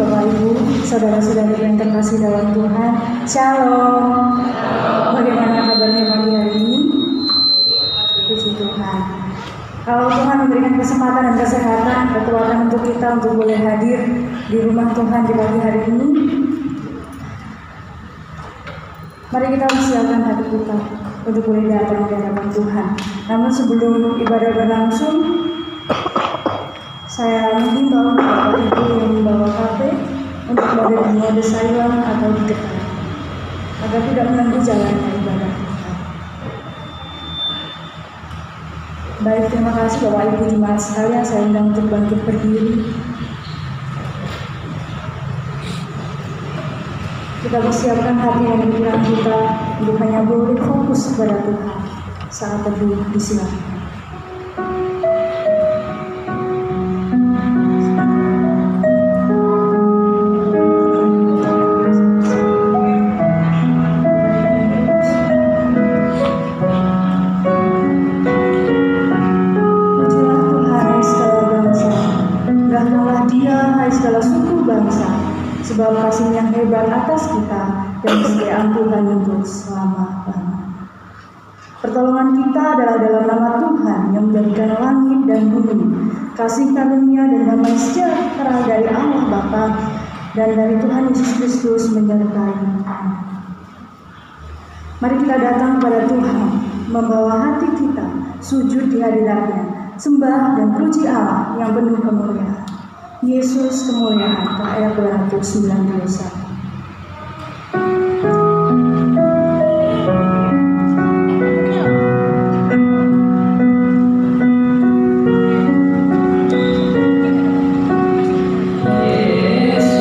Bapak Ibu, saudara-saudari yang terkasih dalam Tuhan. Shalom. Bagaimana kabarnya pagi hari ini? Puji Tuhan. Kalau Tuhan memberikan kesempatan dan kesehatan, kekuatan untuk kita untuk boleh hadir di rumah Tuhan di pagi hari ini, mari kita persiapkan hati kita untuk boleh datang di hadapan Tuhan. Namun sebelum ibadah berlangsung, saya menghimbau Bapak Ibu yang membawa HP untuk berada di mode silent atau ditekan, agar tidak mengganggu jalannya ibadah kita. Baik, terima kasih Bapak Ibu jemaat sekalian. Saya undang untuk bangkit berdiri. Kita persiapkan hati dan pikiran kita untuk hanya boleh fokus kepada Tuhan saat teduh. Disilakan. Sebab kasih yang hebat atas kita dan kesetiaan Tuhan untuk selama-lamanya. Pertolongan kita adalah dalam nama Tuhan yang menjadikan langit dan bumi, kasih karunia dan damai sejahtera dari Allah Bapa dan dari Tuhan Yesus Kristus menyertai kita. Mari kita datang kepada Tuhan, membawa hati kita sujud di hadirat-Nya, sembah dan puji Allah yang penuh kemuliaan. Yesus kemuliaan, ayat 291. Yesus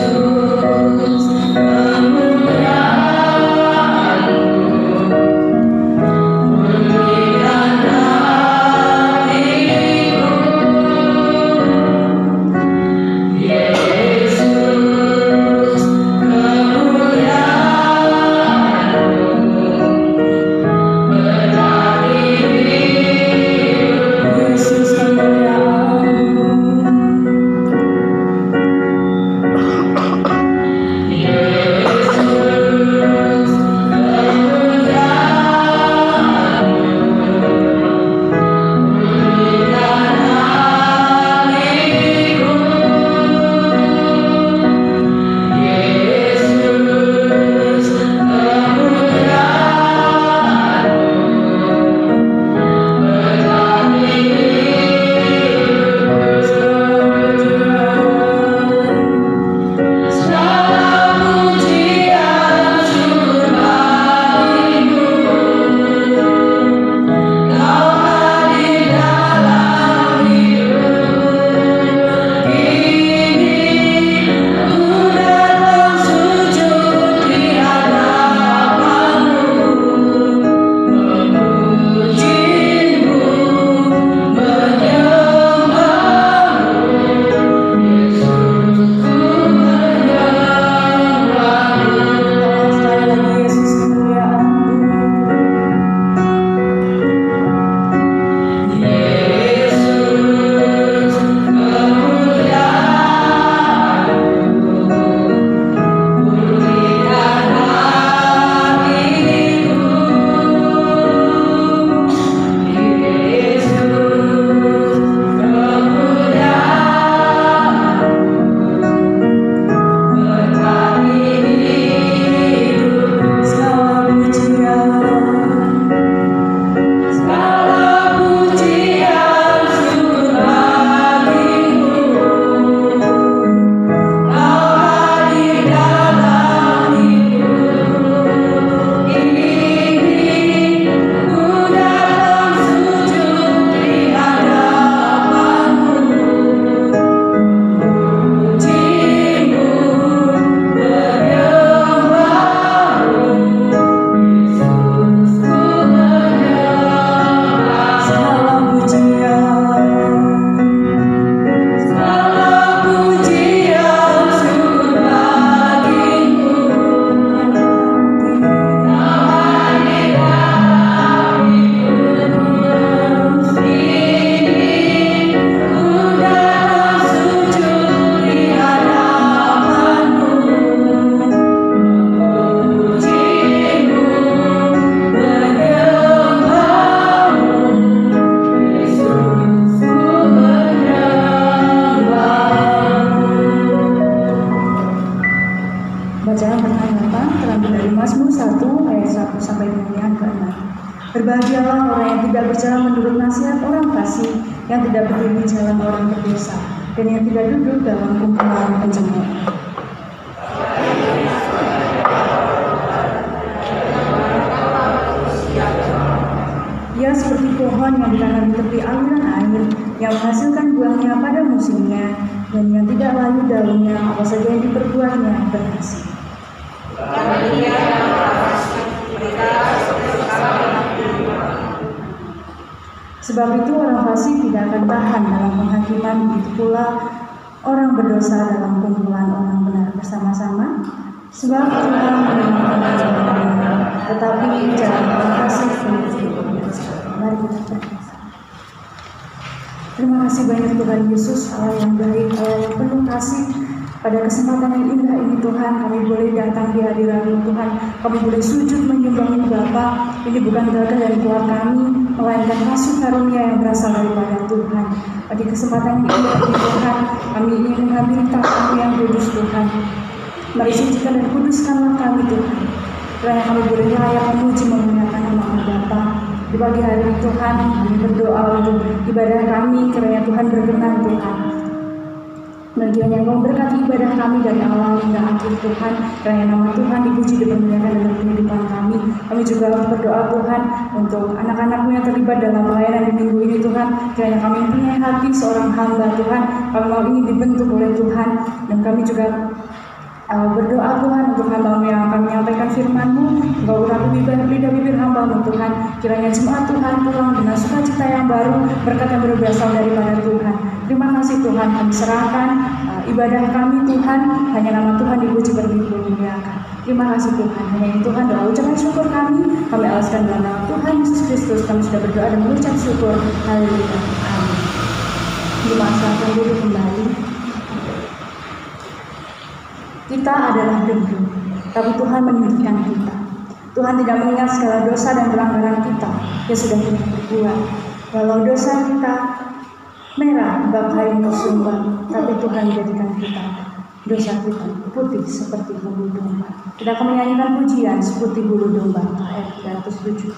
Bacaan pertama terambil dari Mazmur 1 ayat 1 sampai dengan yang ke-6. Berbahagialah orang yang tidak berjalan menurut nasihat orang fasik, yang tidak berdiri di jalan orang berdosa, dan yang tidak duduk dalam kumpulan pencemooh. Ia seperti pohon yang ditanam di tepi aliran air, yang menghasilkan buahnya pada musimnya, dan yang tidak layu daunnya, apa saja yang diperbuatnya berhasil. Sebab itu orang fasik tidak akan tahan dalam penghakiman, begitu pula orang berdosa dalam kumpulan orang benar bersama-sama. Sebab Tuhan mengenal jalan, tetapi jalan orang fasik menuju binasa. Mari kita berdoa. Terima kasih banyak Tuhan Yesus, Allah yang baik, Allah yang penuh kasih. Pada kesempatan yang indah ini Tuhan, kami boleh datang di hadirat-Mu Tuhan. Kami boleh sujud menyembah-Mu Bapa. Ini bukan gagah dari kuat kami, melainkan kasih karunia yang berasal daripada Tuhan. Pada kesempatan yang indah ini Tuhan, kami ingin menghampiri tamu yang kudus Tuhan. Mari sucikan dan kuduskanlah kami Tuhan. Kiranya kami boleh layak memuji memuliakan nama-Mu Bapa. Di pagi hari ini Tuhan, kami berdoa untuk ibadah kami, kiranya Tuhan berkenan Tuhan. Bagian yang memberkati ibadah kami dari awal hingga akhir Tuhan, kiranya nama Tuhan dipuji dan dimuliakan dalam kehidupan kami. Kami juga berdoa Tuhan untuk anak-anak-Mu yang terlibat dalam pelayanan di minggu ini Tuhan, kiranya kami mempunyai hati seorang hamba Tuhan, kami mau ingin dibentuk oleh Tuhan, dan kami juga berdoa Tuhan untuk hamba-Mu yang akan menyampaikan firman-Mu. Engkau urapi lidah bibir hamba-Mu Tuhan, kiranya jemaat Tuhan pulang dengan sukacita yang baru, berkat yang berasal daripada Tuhan. Terima kasih Tuhan, kami serahkan ibadah kami Tuhan, hanya nama Tuhan dipuji berlimpah-limpahkan. Terima kasih Tuhan, hanya itu Tuhan doa ucapan syukur kami alaskan dalam nama Tuhan Yesus Kristus. Kami sudah berdoa dan mengucap syukur. Haleluya. Amin. Jemaat silakan duduk kembali. Kita adalah debu, tapi Tuhan meninggikan kita. Tuhan tidak mengingat segala dosa dan pelanggaran kita yang sudah kita perbuat. Walau dosa kita merah bak kain sumber, tapi Tuhan jadikan kita dosa kita putih seperti bulu domba. Kita akan menyanyikan pujian seperti bulu domba ayat 379.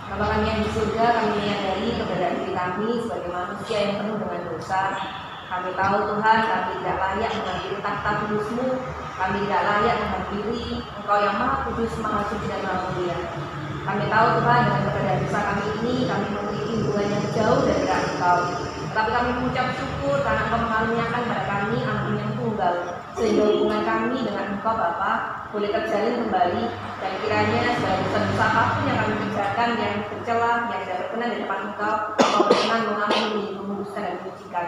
Bapa kami yang di surga, kami menyadari keberadaan diri kami sebagai manusia yang penuh dengan dosa. Kami tahu Tuhan, kami tidak layak menghadiri takhta kudus-Mu. Kami tidak layak menghadiri Engkau yang Maha Kudus, Maha Suci dan Maha Mulia. Kami tahu Tuhan, dengan keberadaan dosa kami ini, kami memiliki hubungan yang jauh dari Engkau. Tetapi kami mengucap syukur karena Engkau mengaruniakan kepada kami Anak yang tunggal, sehingga hubungan kami dengan Engkau Bapa boleh terjalin kembali, dan kiranya segala dosa-dosa apapun yang kami kerjakan yang tercela, yang tidak berkenan di depan Engkau, Engkau berkenan mengampuni, menguduskan dan menyucikan.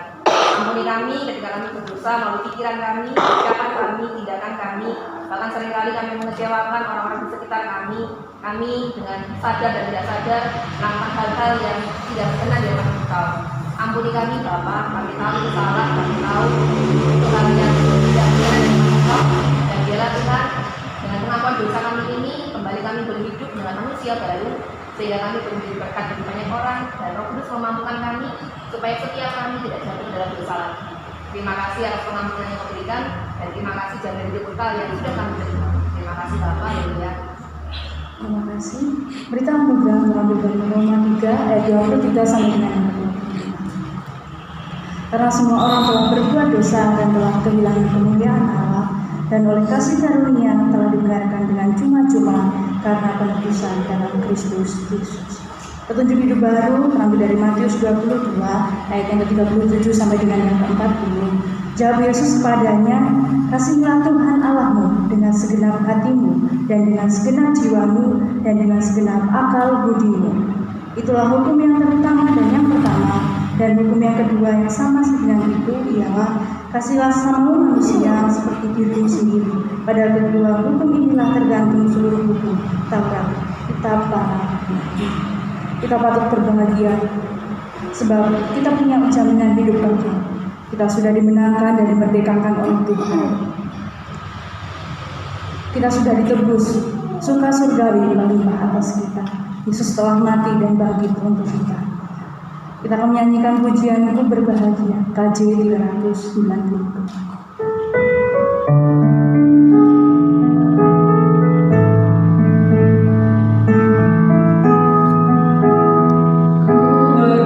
Ampuni kami ketika kami berdosa melalui pikiran kami, ucapan kami, tindakan kami, bahkan seringkali kami mengecewakan orang-orang di sekitar kami. Kami dengan sadar dan tidak sadar melakukan hal-hal yang tidak berkenan di depan Engkau. Ampuni kami Bapa, kami tahu itu salah, kami tahu itu hal yang tidak benar di depan Engkau, dan biarlah Tuhan, dengan pengakuan dosa kami ini, kembali kami boleh hidup dengan manusia baru, sehingga kami boleh menjadi berkat bagi banyak orang, dan Roh Kudus memampukan kami supaya setiap kami tidak jatuh ke dalam dosa lagi. Terima kasih atas pengampunan yang kau berikan, dan terima kasih jalan hidup kekal yang sudah kami terima. Terima kasih Bapa, ya. Terima kasih. Berita anugerah mengambil dari Roma 3 ayat 23 sampai dengan 25. Karena semua orang telah berbuat dosa dan telah kehilangan kemuliaan Allah, dan oleh kasih karunia telah dibenarkan dengan cuma-cuma karena penebusan dalam Kristus Yesus. Petunjuk hidup baru terambil dari Matius 22 ayat yang ke-37 sampai dengan yang ke-40. Jawab Yesus kepadanya, kasihlah Tuhan Allahmu dengan segenap hatimu dan dengan segenap jiwamu dan dengan segenap akal budimu. Itulah hukum yang terutama dan yang pertama, dan hukum yang kedua yang sama dengan itu ialah kasihlah sesamamu manusia seperti dirimu sendiri. Pada kedua hukum inilah tergantung seluruh hukum Taurat, kitab para nabi. Kita patut berbahagia sebab kita punya jaminan hidup kekal. Kita sudah dimenangkan dan dimerdekakan oleh Tuhan. Kita sudah ditebus, surga surgawi melimpah atas kita. Yesus telah mati dan bangkit untuk kita. Kita akan menyanyikan pujian-Ku berbahagia, KJ 390. Baru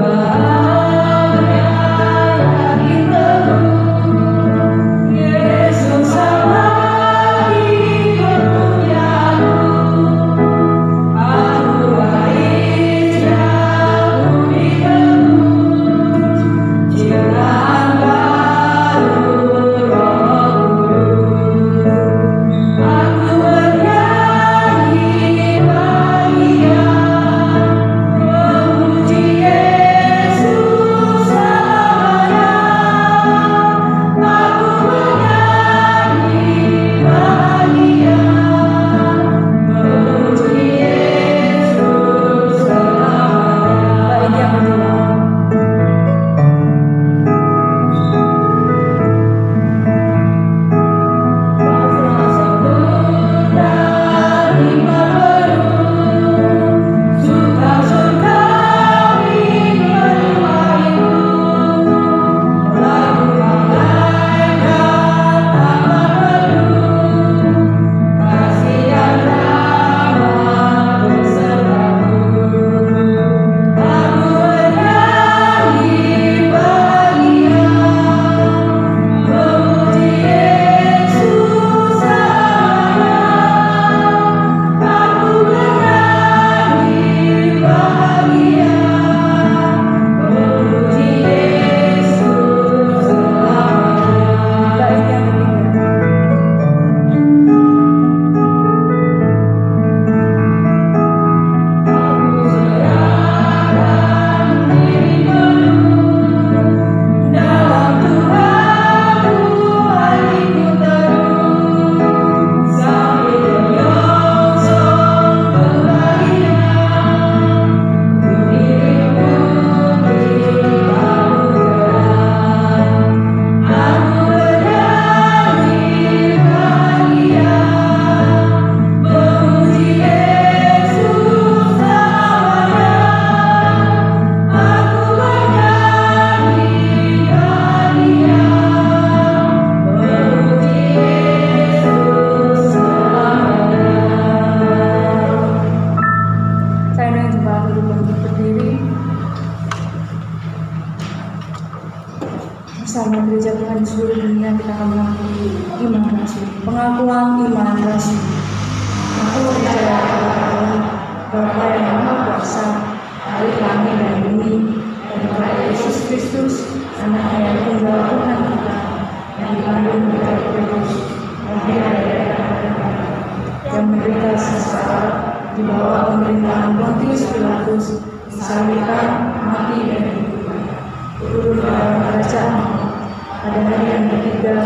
Kami jemaat untuk berdiri bersama gereja Tuhan di seluruh dunia. Kita akan mengakui iman rasul. Pengakuan iman rasul. Aku percaya kepada Allah, Bapa yang Maha Kuasa, hari langit dan bumi, dan kepada Yesus Kristus, Anaknya yang tunggal Tuhan kita, yang dikandung dari Roh Kudus, yang menderita sengsara di bawah pemerintahan Pontius Pilatus, disalibkan, mati dan dikuburkan. Turun ke dalam kerajaan, pada hari yang ketiga,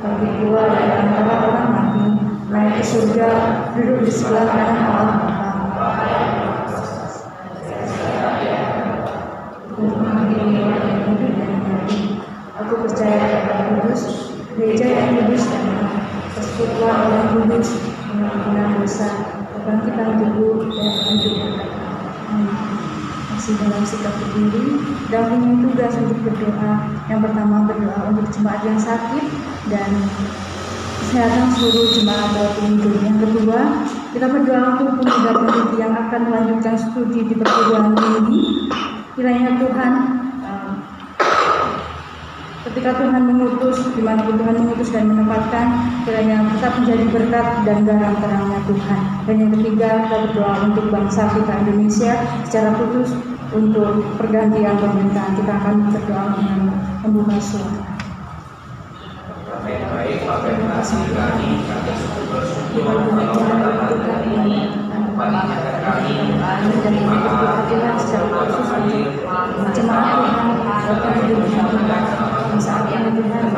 bangkit keluar dari antara orang mati, naik ke surga, duduk di sebelah kanan Allah Bapa. Aku percaya kepada Kudus, gereja yang kudus dan persekutuan orang kudus, pengampunan dosa, kebangkitan tubuh dan hidup. Masih dalam sikap berdiri dan punya tugas untuk berdoa. Yang pertama, berdoa untuk jemaat yang sakit dan kesehatan seluruh jemaat dalam hidup. Yang kedua, kita berdoa untuk pemuda-pemudi yang akan melanjutkan studi di perguruan tinggi. Kiranya Tuhan, ketika Tuhan mengutus, dimanapun Tuhan mengutus dan menempatkan, kiranya tetap menjadi berkat dan garam terangnya Tuhan. Dan yang ketiga, kita berdoa untuk bangsa kita Indonesia secara khusus untuk pergantian pemerintahan. Kita akan berdoa dengan membuka suara. Baik, terima kasih kami atas bersyukur dan secara khusus untuk jemaat Tuhan saat ini Tuhan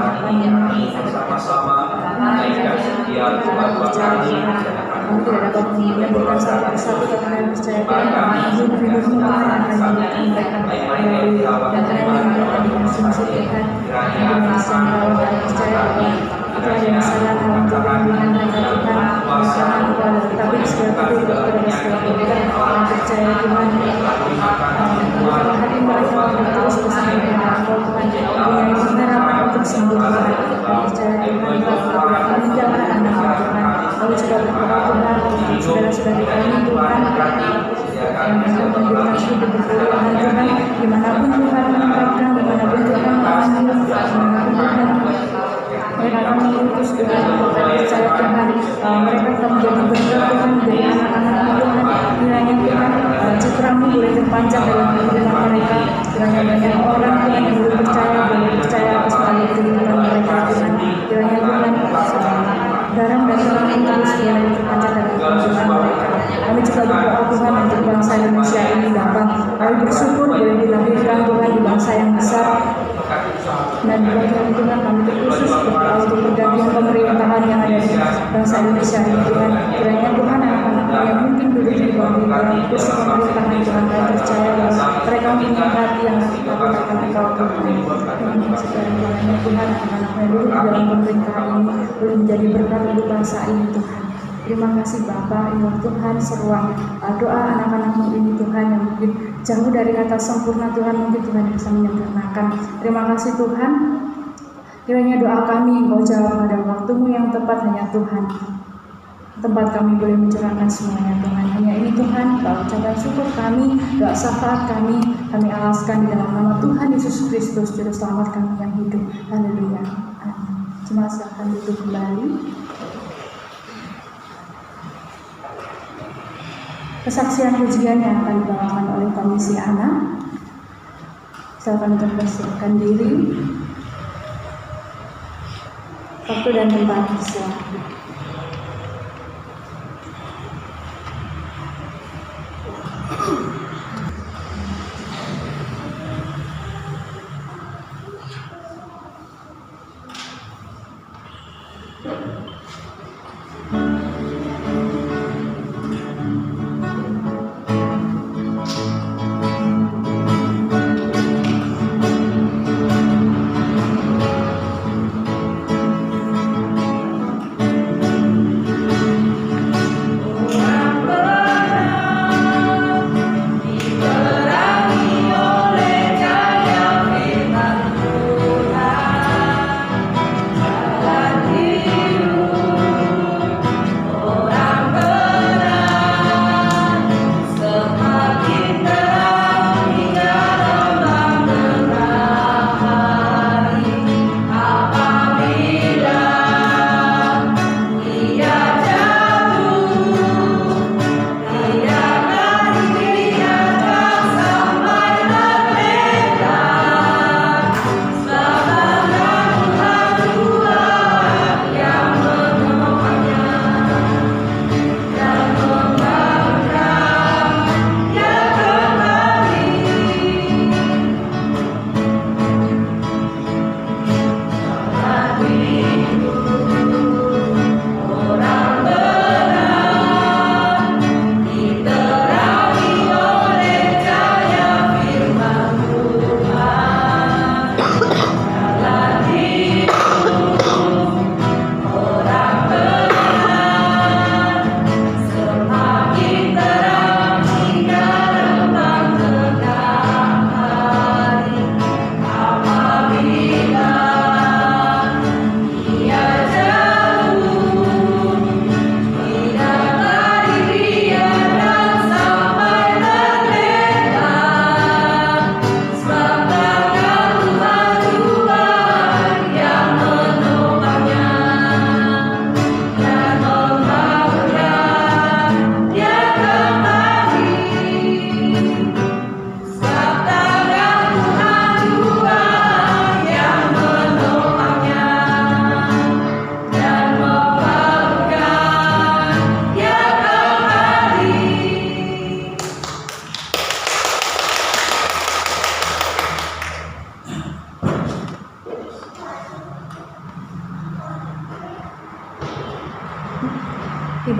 bersama-sama menaikkan setiap doa kami. kami tidak dapat menyebutkan satu persatu karena percaya Tuhan hidup-hidupmu Tuhan akan menyebutkan mereka melalui dan karena mereka dengan sungguh Tuhan dengan kesempatan dan percaya bahwa itu adalah salah untuk pemilihan mereka Tuhan bersama kepada tapi segala itu kepada segala Tuhan yang percaya Tuhan hati mereka akan terus bersama dengan Engkau Tuhan punya harapan untuk sembuh Tuhan percaya Tuhan kami jangan anak Tuhan kami juga berdoa Tuhan untuk saudara-saudari kami Tuhan yang menunjukkan hidup berkeluarga Tuhan dimanapun Tuhan menempatkan, dimanapun Tuhan mengambil, dimanapun Tuhan mereka akan mengutus Tuhan percaya Tuhan mereka akan menjadi berkat Tuhan menjadi anak-anak Tuhan kiranya Tuhan citramu boleh terpanjang dalam kehidupan mereka kiranya banyak orang Tuhan yang boleh percaya atas kehidupan mereka Tuhan kiranya Tuhan garam dan terang yang terus boleh terpanjang dalam kehidupan mereka. Kami juga berdoa Tuhan untuk bangsa Indonesia ini Bapa. Kami bersyukur boleh dilahirkan Tuhan di bangsa yang besar dan bagi Tuhan kami terkhusus berdoa untuk pergantian pemerintahan yang ada di bangsa Indonesia ini Tuhan. Kiranya Tuhan anak-anak yang mungkin duduk di bawah kursi pemerintahan Tuhan kami percaya bahwa mereka punya hati yang takut akan Engkau Tuhan. Kiranya Tuhan anak-anak yang duduk di dalam pemerintahan ini boleh menjadi berkat untuk bangsa ini Tuhan. Terima kasih Bapa, ya Tuhan, seruang doa anak-anakmu ini Tuhan yang mungkin jauh dari kata sempurna Tuhan, mungkin Tuhan bisa menyempurnakan. Terima kasih Tuhan, kiranya doa kami Engkau jawab pada waktumu yang tepat hanya Tuhan. Tempat kami boleh mencurahkan semuanya Tuhan. Hanya ini Tuhan, ucapan syukur kami, doa syafaat kami alaskan di dalam nama Tuhan Yesus Kristus, Juru Selamat kami yang hidup. Haleluya. Amin. Cuma silahkan duduk kembali. Kesaksian pujian yang akan dibawakan oleh Komisi Anak. Silakan untuk bersiapkan diri. Waktu dan tempat silakan.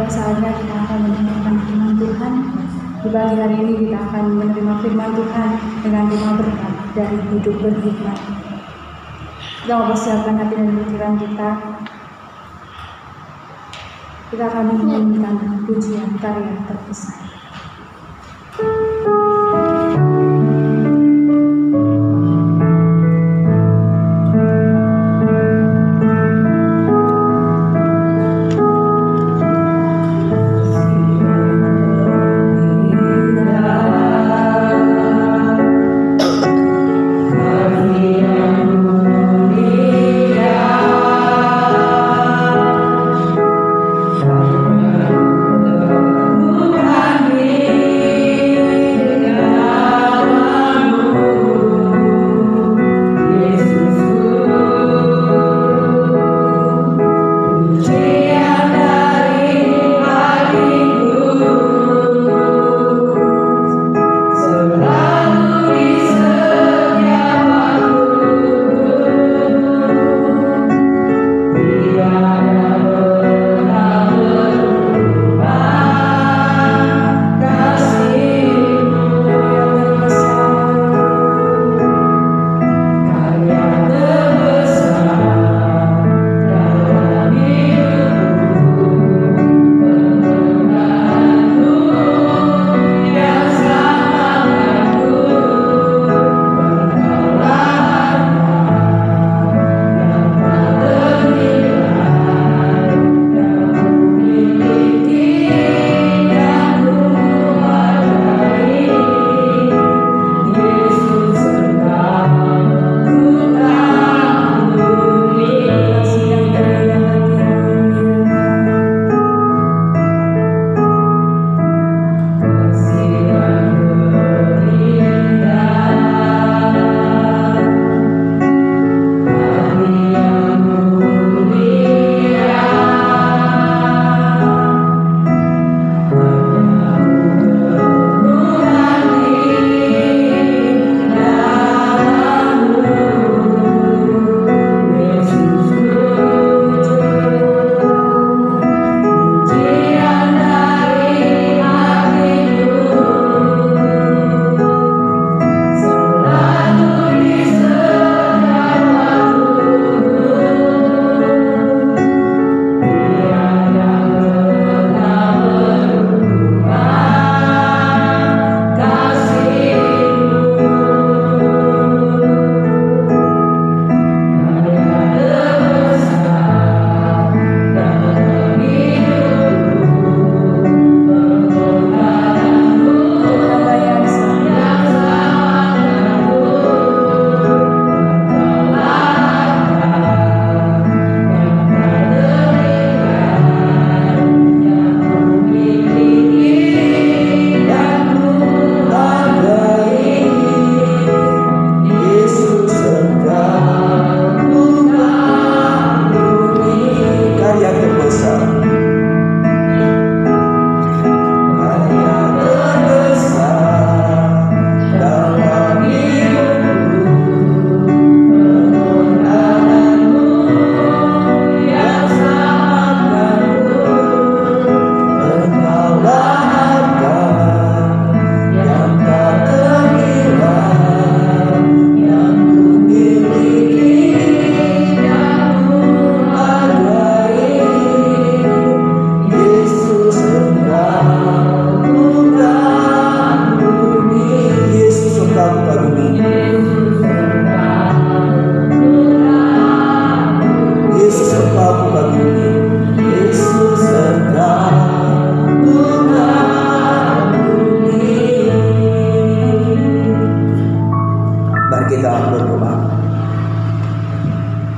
Tiba saatnya kita akan mendengarkan firman Tuhan. Di pagi hari ini kita akan menerima firman Tuhan dengan tema berkat dari hidup berhikmat. Kita mempersiapkan hati dan pikiran kita. Kita akan menyanyikan pujian karya terpisah.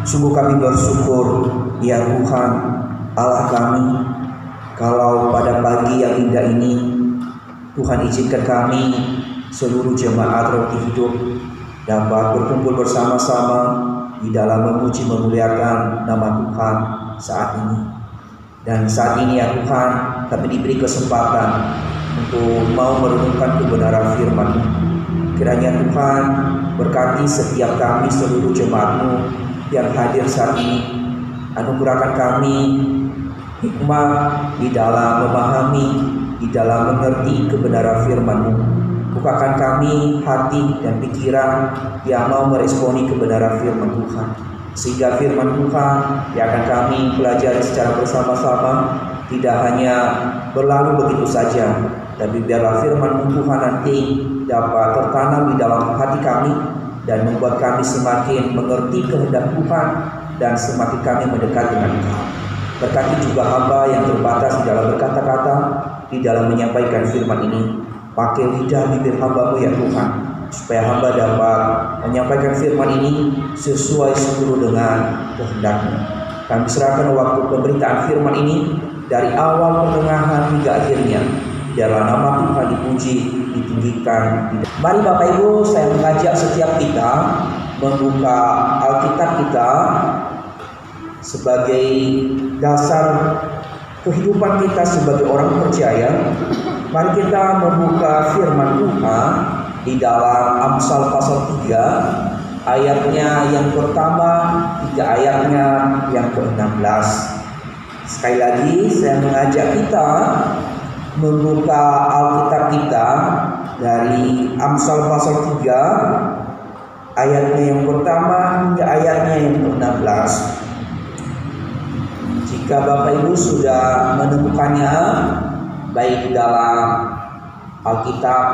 Sungguh kami bersyukur, ya Tuhan Allah kami, kalau pada pagi yang indah ini Tuhan izinkan kami seluruh jemaat Roti Hidup dapat berkumpul bersama-sama di dalam memuji memuliakan nama Tuhan saat ini. Dan saat ini ya Tuhan, kami diberi kesempatan untuk mau merenungkan kebenaran firman-Mu. Kiranya Tuhan berkati setiap kami seluruh jemaat-Mu yang hadir saat ini. Anugerahkan kami hikmat di dalam memahami, di dalam mengerti kebenaran firman-Mu. Bukakan kami hati dan pikiran yang mau meresponi kebenaran firman Tuhan, sehingga firman Tuhan yang akan kami pelajari secara bersama-sama tidak hanya berlalu begitu saja, tapi biarlah firman Tuhan nanti dapat tertanam di dalam hati kami dan membuat kami semakin mengerti kehendak Tuhan dan semakin kami mendekat dengan Engkau. Berkati juga hamba yang terbatas di dalam berkata-kata, di dalam menyampaikan firman ini. Pakai lidah bibir hamba-Mu ya Tuhan, supaya hamba dapat menyampaikan firman ini sesuai seluruh dengan kehendak-Mu. Kami serahkan waktu pemberitaan firman ini dari awal, pertengahan hingga akhirnya. Biarlah nama Tuhan dipuji, ditinggikan. Mari Bapak Ibu, saya mengajak setiap kita membuka Alkitab kita sebagai dasar kehidupan kita sebagai orang percaya. Mari kita membuka firman Tuhan di dalam Amsal pasal 3 ayatnya yang pertama hingga ayatnya yang ke-16. Sekali lagi saya mengajak kita membuka Alkitab kita dari Amsal pasal 3 ayatnya yang pertama hingga ayatnya yang ke-16. Jika Bapak Ibu sudah menemukannya, baik dalam Alkitab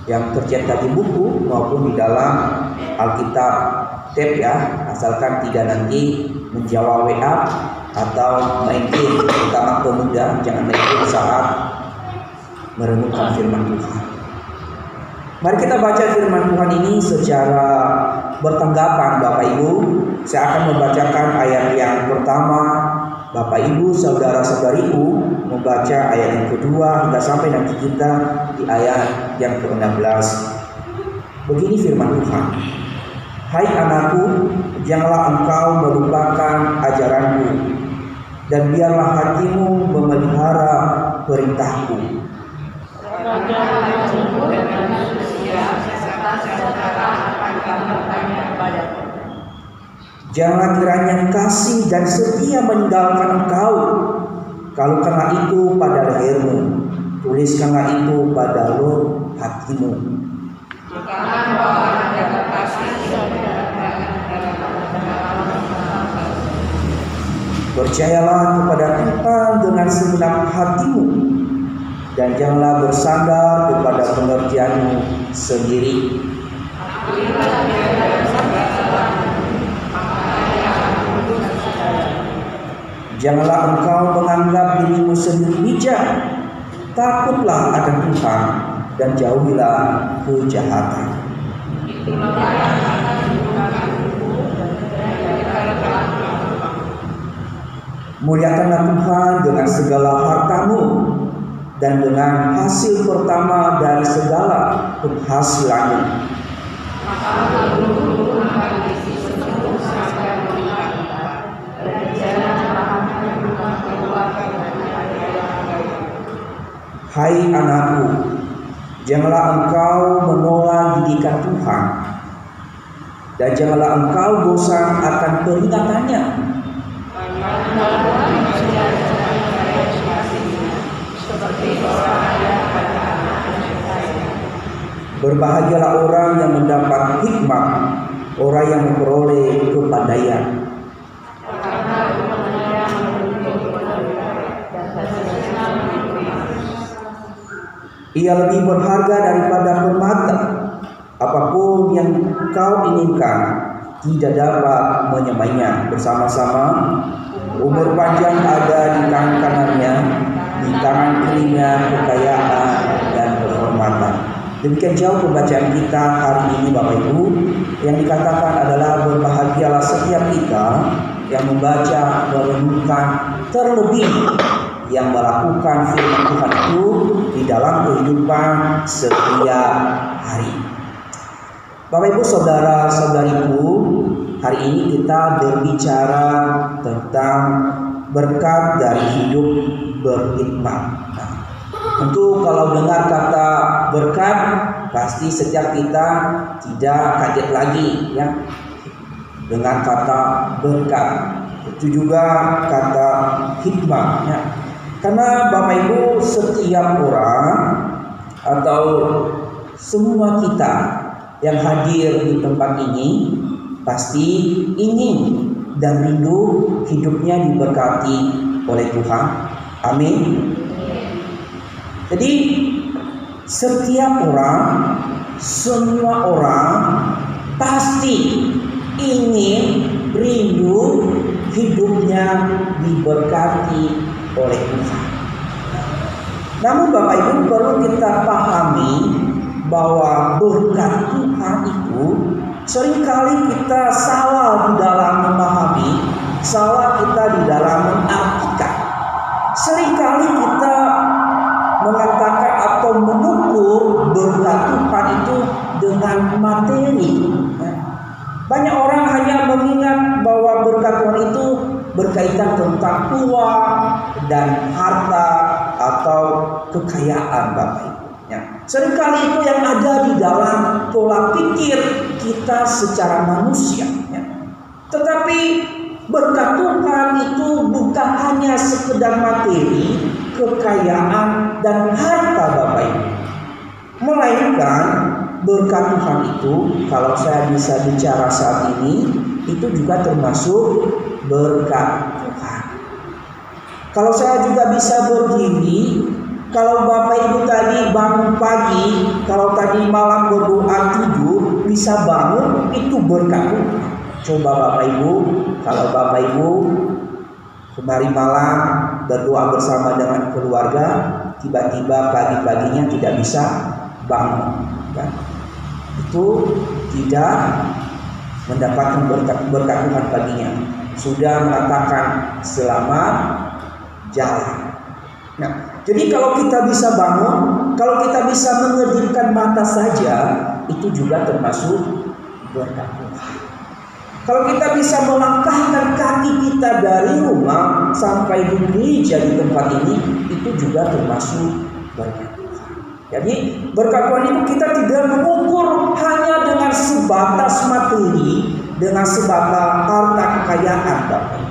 yang tercetak di buku maupun di dalam Alkitab tape ya, asalkan tidak nanti menjawab WA atau main game, terutama pemuda jangan main game saat merenungkan firman Tuhan. Mari kita baca firman Tuhan ini secara bertanggapan Bapak Ibu. Saya akan membacakan ayat yang pertama, Bapak Ibu, saudara-saudariku membaca ayat yang kedua hingga sampai nanti kita di ayat yang ke-16. Begini firman Tuhan. Hai anakku, janganlah engkau melupakan ajaranku, dan biarlah hatimu memelihara perintahku. Jangan kiranya kasih dan setia meninggalkan engkau. Kalau karena itu pada lehermu, tuliskanlah itu pada loh hatimu. Percayalah kepada Tuhan dengan segenap hatimu, dan janganlah bersandar kepada pengertianmu sendiri. Janganlah engkau menganggap dirimu sendiri bijak. Takutlah akan Tuhan dan jauhilah kejahatan. Muliakanlah Tuhan dengan segala hartamu dan dengan hasil pertama dari segala penghasilanmu. Hai anakku, janganlah engkau menolak didikan Tuhan, dan janganlah engkau bosan akan peringatannya. Berbahagialah orang yang mendapat hikmat, orang yang memperoleh kepandaian. Ia lebih berharga daripada permata. Apapun yang kau inginkan tidak dapat menyamainya. Bersama-sama umur panjang ada di tangan kanannya, di tangan kirinya kekayaan dan kehormatan. Demikian jauh pembacaan kita hari ini Bapak Ibu. Yang dikatakan adalah berbahagialah setiap kita yang membaca, merenungkan, terlebih yang melakukan firman Tuhan itu di dalam kehidupan setiap hari. Bapak Ibu, saudara-saudariku, hari ini kita berbicara tentang berkat dari hidup berhikmat. Nah, tentu kalau dengar kata berkat, pasti setiap kita tidak kaget lagi ya dengan kata berkat. Itu juga kata hikmah ya. Karena Bapak Ibu, setiap orang atau semua kita yang hadir di tempat ini pasti ingin dan rindu hidupnya diberkati oleh Tuhan. Amin. Jadi setiap orang, semua orang pasti ingin rindu hidupnya diberkati oleh Tuhan. Namun Bapak Ibu, perlu kita pahami bahwa berkat Tuhan itu seringkali kita salah di dalam memahami, salah kita di dalam mengartikan. Seringkali kita mengatakan atau mengukur berkat Tuhan itu dengan materi. Banyak orang hanya mengingat bahwa berkat Tuhan itu berkaitan tentang uang dan harta atau kekayaan, Bapak Ibu. Seringkali itu yang ada di dalam pola pikir kita secara manusia. Tetapi berkat Tuhan itu bukan hanya sekedar materi, kekayaan dan harta, Bapak Ibu. Melainkan berkat Tuhan itu, kalau saya bisa bicara saat ini, itu juga termasuk berkat Tuhan. Kalau saya juga bisa berdiri, kalau Bapak Ibu tadi bangun pagi, kalau tadi malam berdoa tidur, bisa bangun, itu berkat Tuhan. Coba Bapak Ibu, kalau Bapak Ibu kemarin malam berdoa bersama dengan keluarga, tiba-tiba pagi-paginya tidak bisa bangun, kan? Itu tidak mendapatkan berkat Tuhan paginya. Sudah mengatakan selamat jalan. Nah, jadi kalau kita bisa bangun, kalau kita bisa mengedipkan mata saja, itu juga termasuk berkat Tuhan. Kalau kita bisa melangkahkan kaki kita dari rumah sampai di gereja di tempat ini, itu juga termasuk berkat Tuhan. Jadi berkat Tuhan itu kita tidak mengukur hanya dengan sebatas materi, dengan sebatas harta kekayaan, Bapak.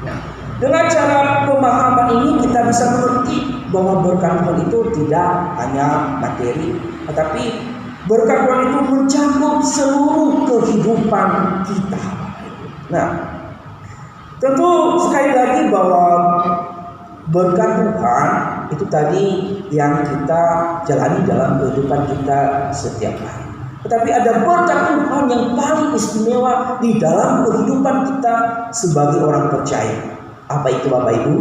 Nah, dengan cara pemahaman ini kita bisa mengerti bahwa berkat Tuhan itu tidak hanya materi, tetapi berkat Tuhan itu mencakup seluruh kehidupan kita. Nah, tentu sekali lagi bahwa berkat Tuhan itu tadi yang kita jalani dalam kehidupan kita setiap hari. Tetapi ada berkat Tuhan yang paling istimewa di dalam kehidupan kita sebagai orang percaya. Apa itu, Bapak Ibu?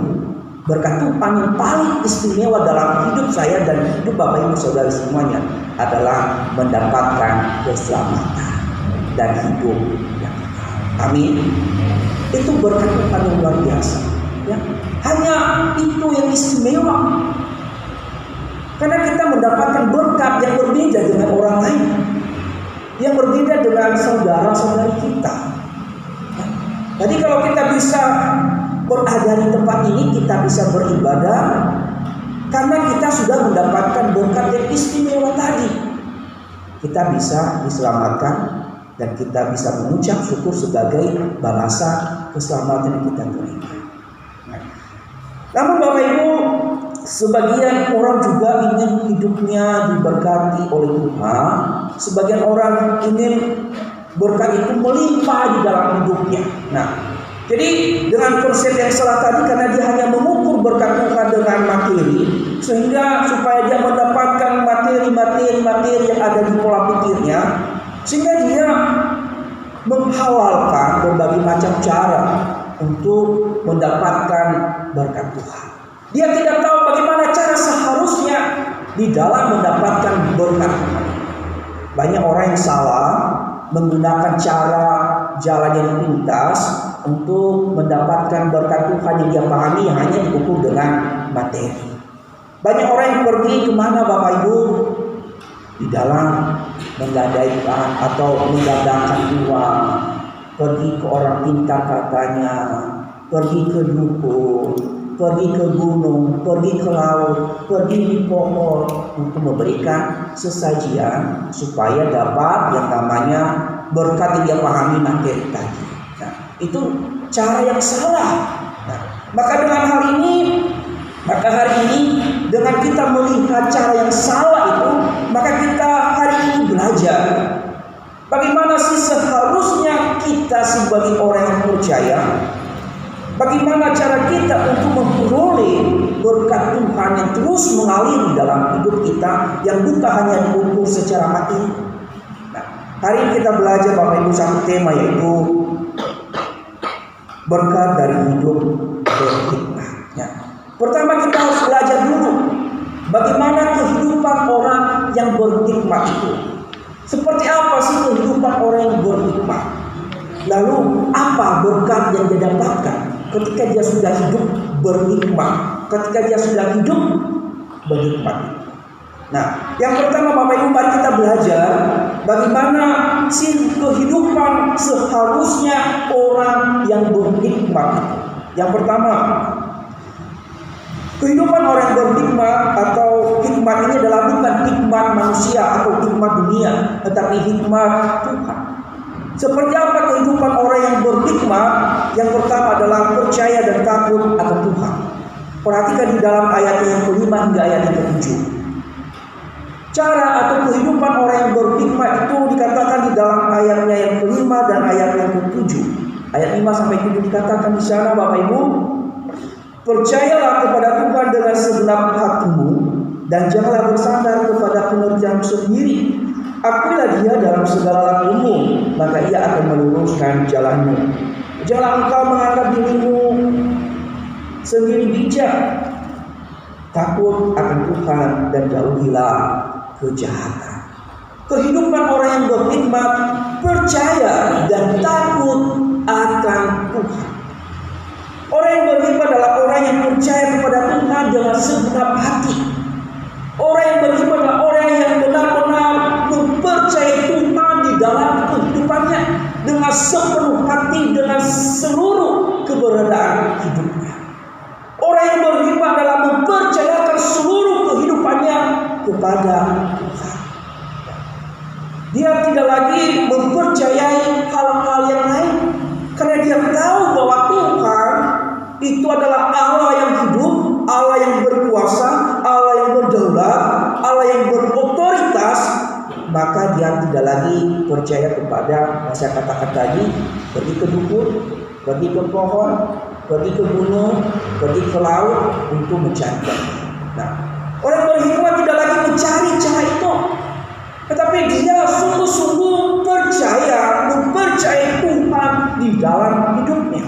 Berkat Tuhan yang paling istimewa dalam hidup saya dan hidup Bapak Ibu saudara semuanya adalah mendapatkan keselamatan dan hidup yang kekal. Amin. Itu berkat Tuhan yang luar biasa. Ya. Hanya itu yang istimewa. Karena kita mendapatkan berkat yang berbeda dengan orang lain, yang berbeda dengan saudara-saudari kita. Jadi kalau kita bisa berada di tempat ini, kita bisa beribadah karena kita sudah mendapatkan berkat yang istimewa tadi. Kita bisa diselamatkan dan kita bisa mengucap syukur sebagai balasan keselamatan yang kita terima. Namun Bapak Ibu, sebagian orang juga ingin hidupnya diberkati oleh Tuhan. Sebagian orang ingin berkat itu melimpah di dalam hidupnya. Nah, jadi dengan konsep yang salah tadi, karena dia hanya mengukur berkat Tuhan dengan materi, sehingga supaya dia mendapatkan materi yang ada di pola pikirnya, sehingga dia menghalalkan berbagai macam cara untuk mendapatkan berkat Tuhan. Dia tidak tahu bagaimana cara seharusnya di dalam mendapatkan berkat Tuhan. Banyak orang yang salah menggunakan cara jalan yang pintas untuk mendapatkan berkat Tuhan yang dia pahami hanya diukur dengan materi. Banyak orang yang pergi kemana, Bapak Ibu? Di dalam menggadaikan atau menggadangkan uang, pergi ke orang pintar katanya, pergi ke dukun, pergi ke gunung, pergi ke laut, pergi di pohon untuk memberikan sesajian supaya dapat yang namanya berkat yang dia pahami materi tadi. Nah, itu cara yang salah. Nah, maka hari ini dengan kita melihat cara yang salah itu, maka kita hari ini belajar bagaimana sih seharusnya kita sebagai orang yang percaya, bagaimana cara kita untuk memperoleh berkat Tuhan yang terus mengalir dalam hidup kita, yang bukan hanya diukur secara materi. Nah, hari ini kita belajar Bapak Ibu satu tema, yaitu berkat dari hidup berhikmat. Ya. Pertama kita harus belajar dulu bagaimana kehidupan orang yang berhikmat itu. Seperti apa sih kehidupan orang yang berhikmat? Lalu apa berkat yang dia dapatkan ketika dia sudah hidup berhikmat, ketika dia sudah hidup berhikmat? Nah, yang pertama Bapak Ibu, mari kita belajar bagaimana sih kehidupan seharusnya orang yang berhikmat itu. Yang pertama, kehidupan orang yang berhikmat atau hikmat ini adalah bukan hikmat manusia atau hikmat dunia, tetapi hikmat Tuhan. Seperti apa kehidupan orang yang berhikmat? Yang pertama adalah percaya dan takut akan Tuhan. Perhatikan di dalam ayat yang kelima hingga ayat yang ketujuh. Cara atau kehidupan orang yang berhikmat itu dikatakan di dalam ayatnya yang kelima dan ayat yang ketujuh. Ayat 5 sampai 7 dikatakan di sana, Bapak Ibu, percayalah kepada Tuhan dengan segenap hatimu dan janganlah bersandar kepada pengertian sendiri. Akuilah Dia dalam segala lakumu, maka Ia akan meluruskan jalanmu. Janganlah engkau menganggap dirimu sendiri bijak. Takut akan Tuhan dan jauhilah kejahatan. Kehidupan orang yang berhikmat percaya dan takut akan Tuhan. Orang yang berhikmat adalah orang yang percaya kepada Tuhan dengan segenap hati. Orang yang berhikmat adalah orang yang benar-benar mempercayai Tuhan di dalam kehidupannya dengan sepenuh hati, dengan seluruh keberadaan hidupnya. Orang yang berhikmat adalah mempercayakan seluruh kehidupannya kepada Tuhan. Dia tidak lagi mempercayai hal-hal yang lain, karena dia tahu bahwa Tuhan itu adalah Allah yang hidup, Allah yang berkuasa, Allah yang berdaulat, Allah yang berotoritas. Maka dia tidak lagi percaya kepada, saya katakan tadi, pergi ke dukun, pergi ke pohon, pergi ke gunung, pergi ke laut untuk mencari. Nah, orang berhikmat tidak lagi mencari cara itu, tetapi dia sungguh-sungguh mempercayai Tuhan di dalam hidupnya.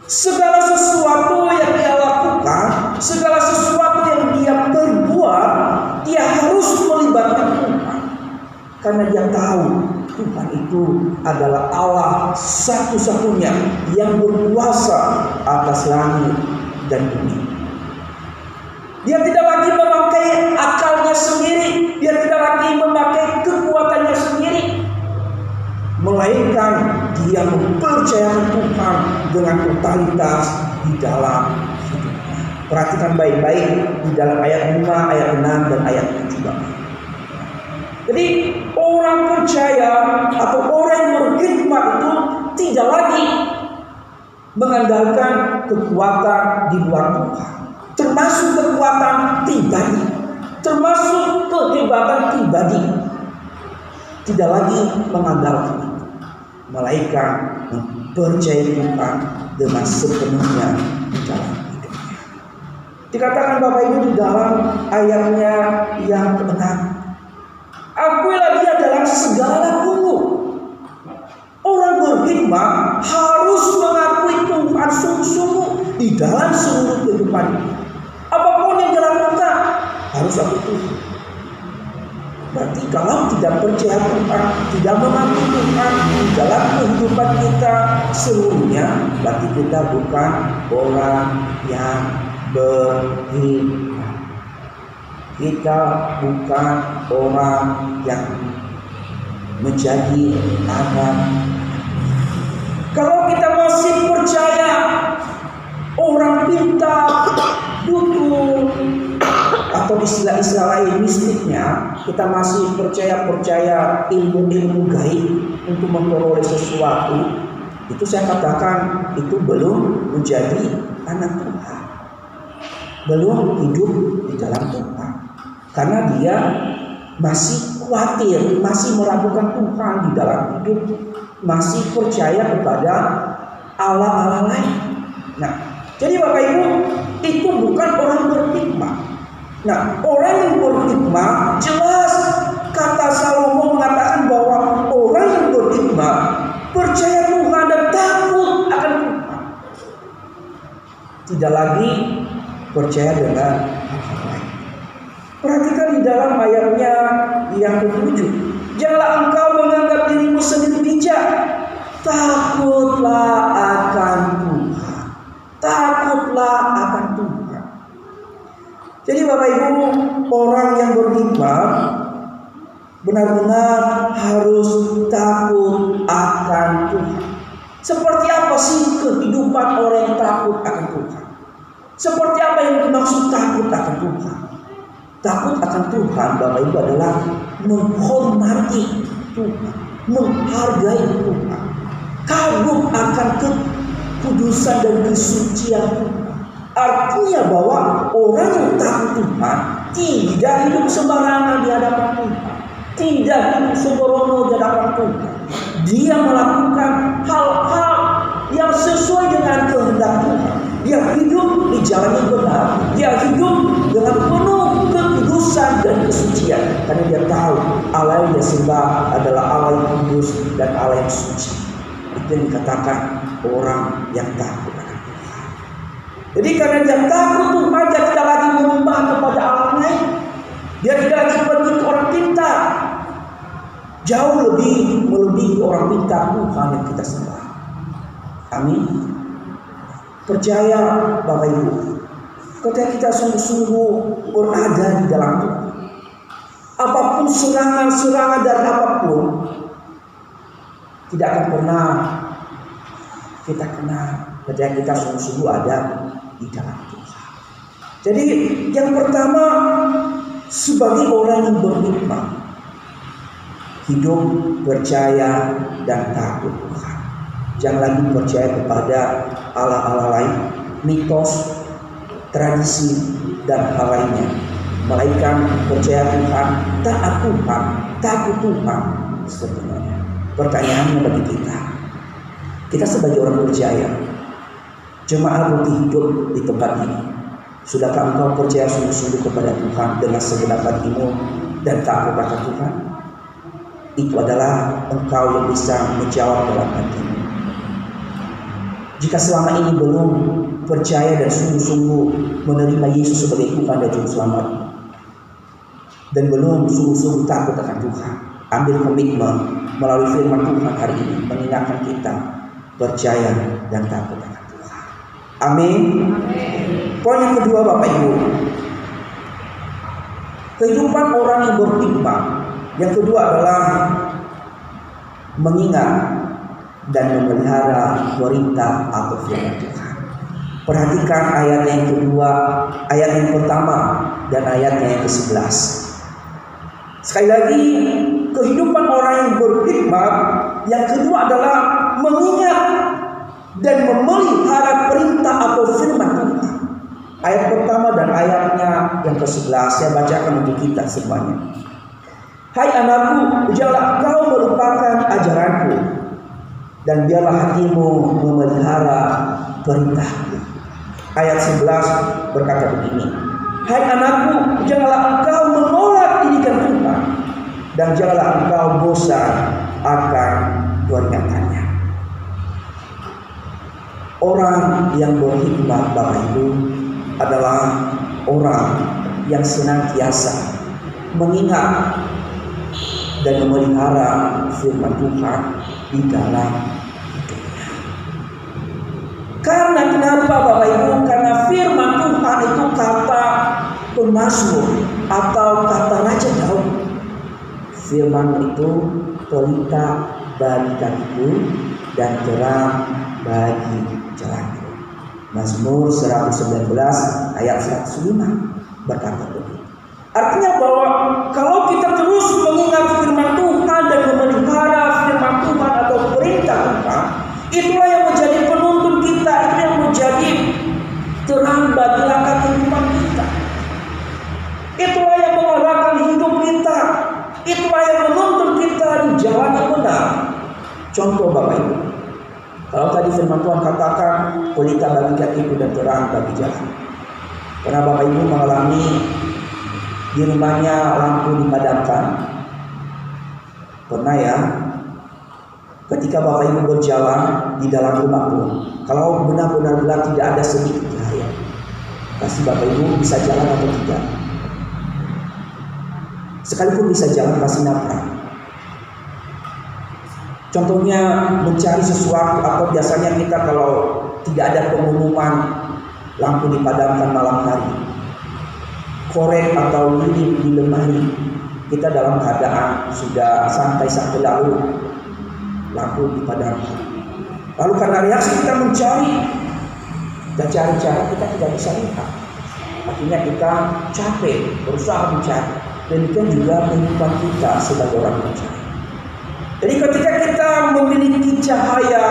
Segala sesuatu yang dia lakukan, segala sesuatu yang dia perbuat, dia harus melibatkan Tuhan. Karena dia tahu Tuhan itu adalah Allah satu-satunya yang berkuasa atas langit dan bumi. Dia tidak lagi memakai akalnya sendiri, dia tidak lagi memakai kekuatannya sendiri, melainkan dia mempercayakan Tuhan dengan totalitas di dalam hidupnya. Perhatikan baik-baik di dalam ayat 5, ayat 6 dan ayat 7. Jadi orang percaya atau orang yang berhikmat itu tidak lagi mengandalkan kekuatan di luar Tuhan, termasuk kekuatan pribadi, termasuk kehebatan pribadi. Tidak lagi mengandalkan itu, melainkan mempercayai Tuhan dengan sepenuhnya di dalam hidupnya. Dikatakan Bapak Ibu di dalam ayatnya yang ke-6, akuilah Dia dalam segala lakumu. Orang berhikmat harus mengakui Tuhan sungguh-sungguh di dalam seluruh kehidupannya. Apapun yang dilakukan harus akui Tuhan. Berarti kalau tidak percaya Tuhan, tidak mengakui Tuhan di dalam kehidupan kita seluruhnya, berarti kita bukan orang yang berhikmat. Kita bukan orang yang menjadi anak. Kalau kita masih percaya orang pintar, dukun, atau istilah-istilah lain mistiknya, kita masih percaya ilmu-ilmu gaib untuk memperoleh sesuatu, itu saya katakan itu belum menjadi anak Tuhan, belum hidup di dalam Tuhan, karena dia masih khawatir, masih meragukan Tuhan di dalam hidup, masih percaya kepada Allah-Allah lain. Nah, jadi Bapak Ibu, itu bukan orang berhikmat. Nah, orang yang berhikmat, jelas kata Salomo mengatakan bahwa orang yang berhikmat percaya Tuhan dan takut akan Tuhan, tidak lagi percaya dengan hal lain. Perhatikan di dalam ayatnya yang ke-7. Janganlah engkau menganggap dirimu sendiri bijak, takutlah akan Tuhan. Takutlah akan Tuhan. Jadi Bapak Ibu, orang yang berhikmat benar-benar harus takut akan Tuhan. Seperti apa sih kehidupan orang yang takut akan Tuhan? Seperti apa yang dimaksud takut akan Tuhan? Takut akan Tuhan, Bapak Ibu, adalah menghormati Tuhan, menghargai Tuhan, kagum akan kekudusan dan kesucian Tuhan. Artinya bahwa orang yang takut Tuhan tidak hidup sembarangan di hadapan Tuhan, tidak hidup sembrono di hadapan Tuhan. Dia melakukan hal-hal yang sesuai dengan kehendak Tuhan. Dia hidup di jalan yang benar. Dia hidup dengan penuh kekudusan dan kesucian, karena dia tahu Allah yang dia sembah adalah Allah yang kudus dan Allah yang suci. Itu yang dikatakan orang yang takut akan Tuhan. Jadi karena dia takut Tuhan, dia tidak lagi menyembah kepada Allah lain. Dia tidak lagi pergi ke orang pintar. Jauh lebih melebihi orang pintar Tuhan yang kita sembah. Amin. Percaya Bapak Ibu, ketika kita sungguh-sungguh berada di dalam Tuhan, apapun serangan-serangan dan apapun tidak akan pernah kita kena ketika kita sungguh-sungguh ada di dalam Tuhan. Jadi yang pertama, sebagai orang yang berhikmat, hidup percaya dan takut Tuhan. Jangan lagi percaya kepada Allah-Allah lain, mitos, tradisi, dan hal lainnya. Melainkan percaya Tuhan, taat Tuhan, takut Tuhan sebenarnya. Pertanyaannya bagi kita sebagai orang percaya, jemaat rutin hidup di tempat ini, sudahkah engkau percaya sungguh-sungguh kepada Tuhan dengan segenap hatimu dan takut akan Tuhan? Itu adalah engkau yang bisa menjawab dalam hatimu. Jika selama ini belum percaya dan sungguh-sungguh menerima Yesus sebagai Tuhan dan Juru Selamat, dan belum sungguh-sungguh takut akan Tuhan, ambil komitmen melalui firman Tuhan hari ini mengingatkan kita percaya dan takut akan Tuhan. Amin. Poin yang kedua, Bapak Ibu, kehidupan orang yang berhikmat yang kedua adalah mengingat dan memelihara perintah atau firman Tuhan. Perhatikan ayat yang kedua, ayat yang pertama dan ayatnya yang ke-11. Sekali lagi, kehidupan orang yang berhikmat yang kedua adalah mengingat dan memelihara perintah atau firman Tuhan. Ayat pertama dan ayatnya yang ke-11 saya bacakan untuk kita semuanya. Hai anakku, janganlah engkau melupakan ajaranku, dan biarlah hatimu memelihara perintahku. Ayat 11 berkata begini. Hai anakku, janganlah engkau menolak didikan Tuhan, dan janganlah engkau bosan akan peringatannya. Orang yang berhikmat, Bapak Ibu, adalah orang yang senantiasa mengingat dan memelihara firman Tuhan di dalam hidupnya. Karena kenapa, Bapak Ibu? Karena firman Tuhan itu kata pemazmur atau kata Raja Daud. Firman itu pelita bagi kakiku dan terang bagi jalanku. Mazmur 119 ayat 105 berkata begitu. Artinya bahwa kalau kita terus mengingat firman Tuhan dan memelihara firman Tuhan atau perintah Tuhan, itulah itulah yang menuntun kita di jalan yang benar. Contoh Bapak Ibu, kalau tadi firman Tuhan katakan pelita bagi kakiku dan terang bagi jalan. Pernah Bapak Ibu mengalami di rumahnya lampu dipadamkan? Pernah ya? Ketika Bapak Ibu berjalan di dalam rumah pun, kalau benar-benar gelap tidak ada sedikit cahaya, pasti Bapak Ibu bisa jalan atau tidak? Sekalipun bisa jalan pasti nabrak. Contohnya mencari sesuatu, atau biasanya kita kalau tidak ada pengumuman lampu dipadamkan malam hari, korek atau lilin di lemari, kita dalam keadaan sudah santai sampai lalu lampu dipadamkan. Lalu karena reaksi kita mencari dan cari-cari, kita tidak bisa lihat. Akhirnya kita capek berusaha mencari. Demikian juga kehidupan kita sebagai orang percaya. Jadi ketika kita memiliki cahaya,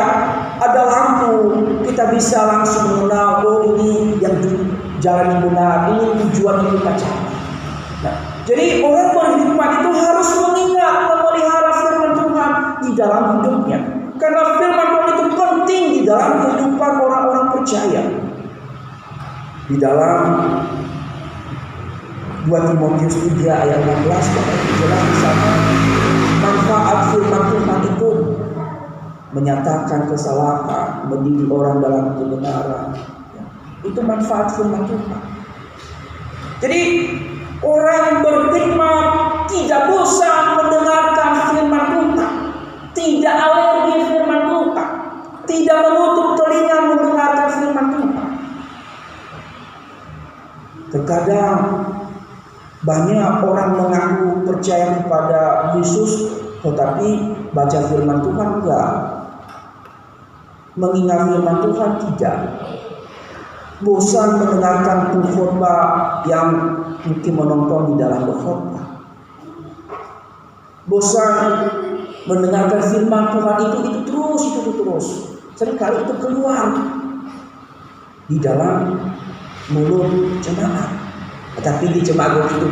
ada lampu, kita bisa langsung mengenal, oh ini yang jalan yang benar, ini tujuan yang kita cari. Nah, jadi orang beriman itu harus mengingat, memelihara firman Tuhan di dalam hidupnya. Karena firman Tuhan itu penting di dalam kehidupan orang-orang percaya. Di dalam 2 Timotius 3 ayat 16 jelas di sana manfaat firman Tuhan itu menyatakan kesalahan, mendidik orang dalam kebenaran. Itu manfaat firman Tuhan. Jadi orang berkhidmat tidak bosan mendengarkan firman Tuhan, tidak alergi firman Tuhan, tidak menutup telinga mendengarkan firman Tuhan. Terkadang banyak orang mengaku percaya kepada Yesus, tetapi baca firman Tuhan enggak, mengingat firman Tuhan tidak, bosan mendengarkan khotbah yang mungkin menonton di dalam khotbah, bosan mendengarkan firman Tuhan itu terus, seringkali itu keluar di dalam mulut jemaat. Tetapi di jemaat roti itu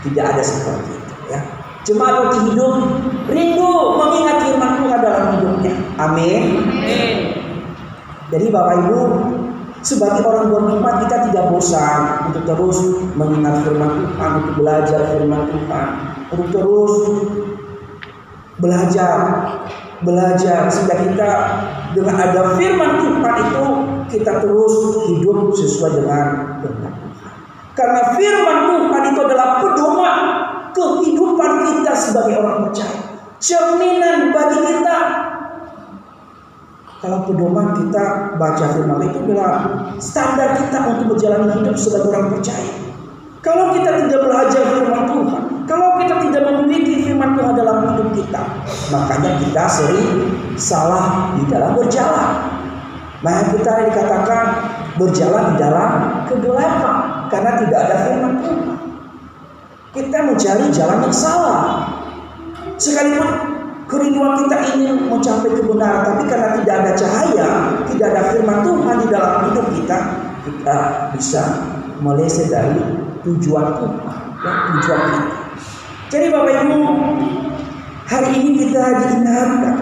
tidak ada seperti itu ya. Jemaat roti hidup rindu mengingat firman Tuhan dalam hidupnya. Amin. Jadi Bapak Ibu, sebagai orang beriman kita tidak bosan untuk terus mengingat firman Tuhan, untuk belajar firman Tuhan, untuk terus belajar sehingga kita dengan ada firman Tuhan itu kita terus hidup sesuai dengan firman Tuhan. Karena firman Tuhan itu adalah pedoman kehidupan kita sebagai orang percaya, cerminan bagi kita. Kalau pedoman kita baca firman itu adalah standar kita untuk berjalan hidup sebagai orang percaya. Kalau kita tidak belajar firman Tuhan, kalau kita tidak memiliki firman Tuhan dalam hidup kita, makanya kita sering salah di dalam berjalan. Maka kita dikatakan berjalan di dalam kegelapan karena tidak ada firman Tuhan. Kita mencari jalan yang salah. Sekalipun kerinduan kita ingin mencapai kebenaran, tapi karena tidak ada cahaya, tidak ada firman Tuhan di dalam hidup kita, kita bisa meleset dari tujuan Tuhan, tujuan kita. Jadi Bapak Ibu, hari ini kita diingatkan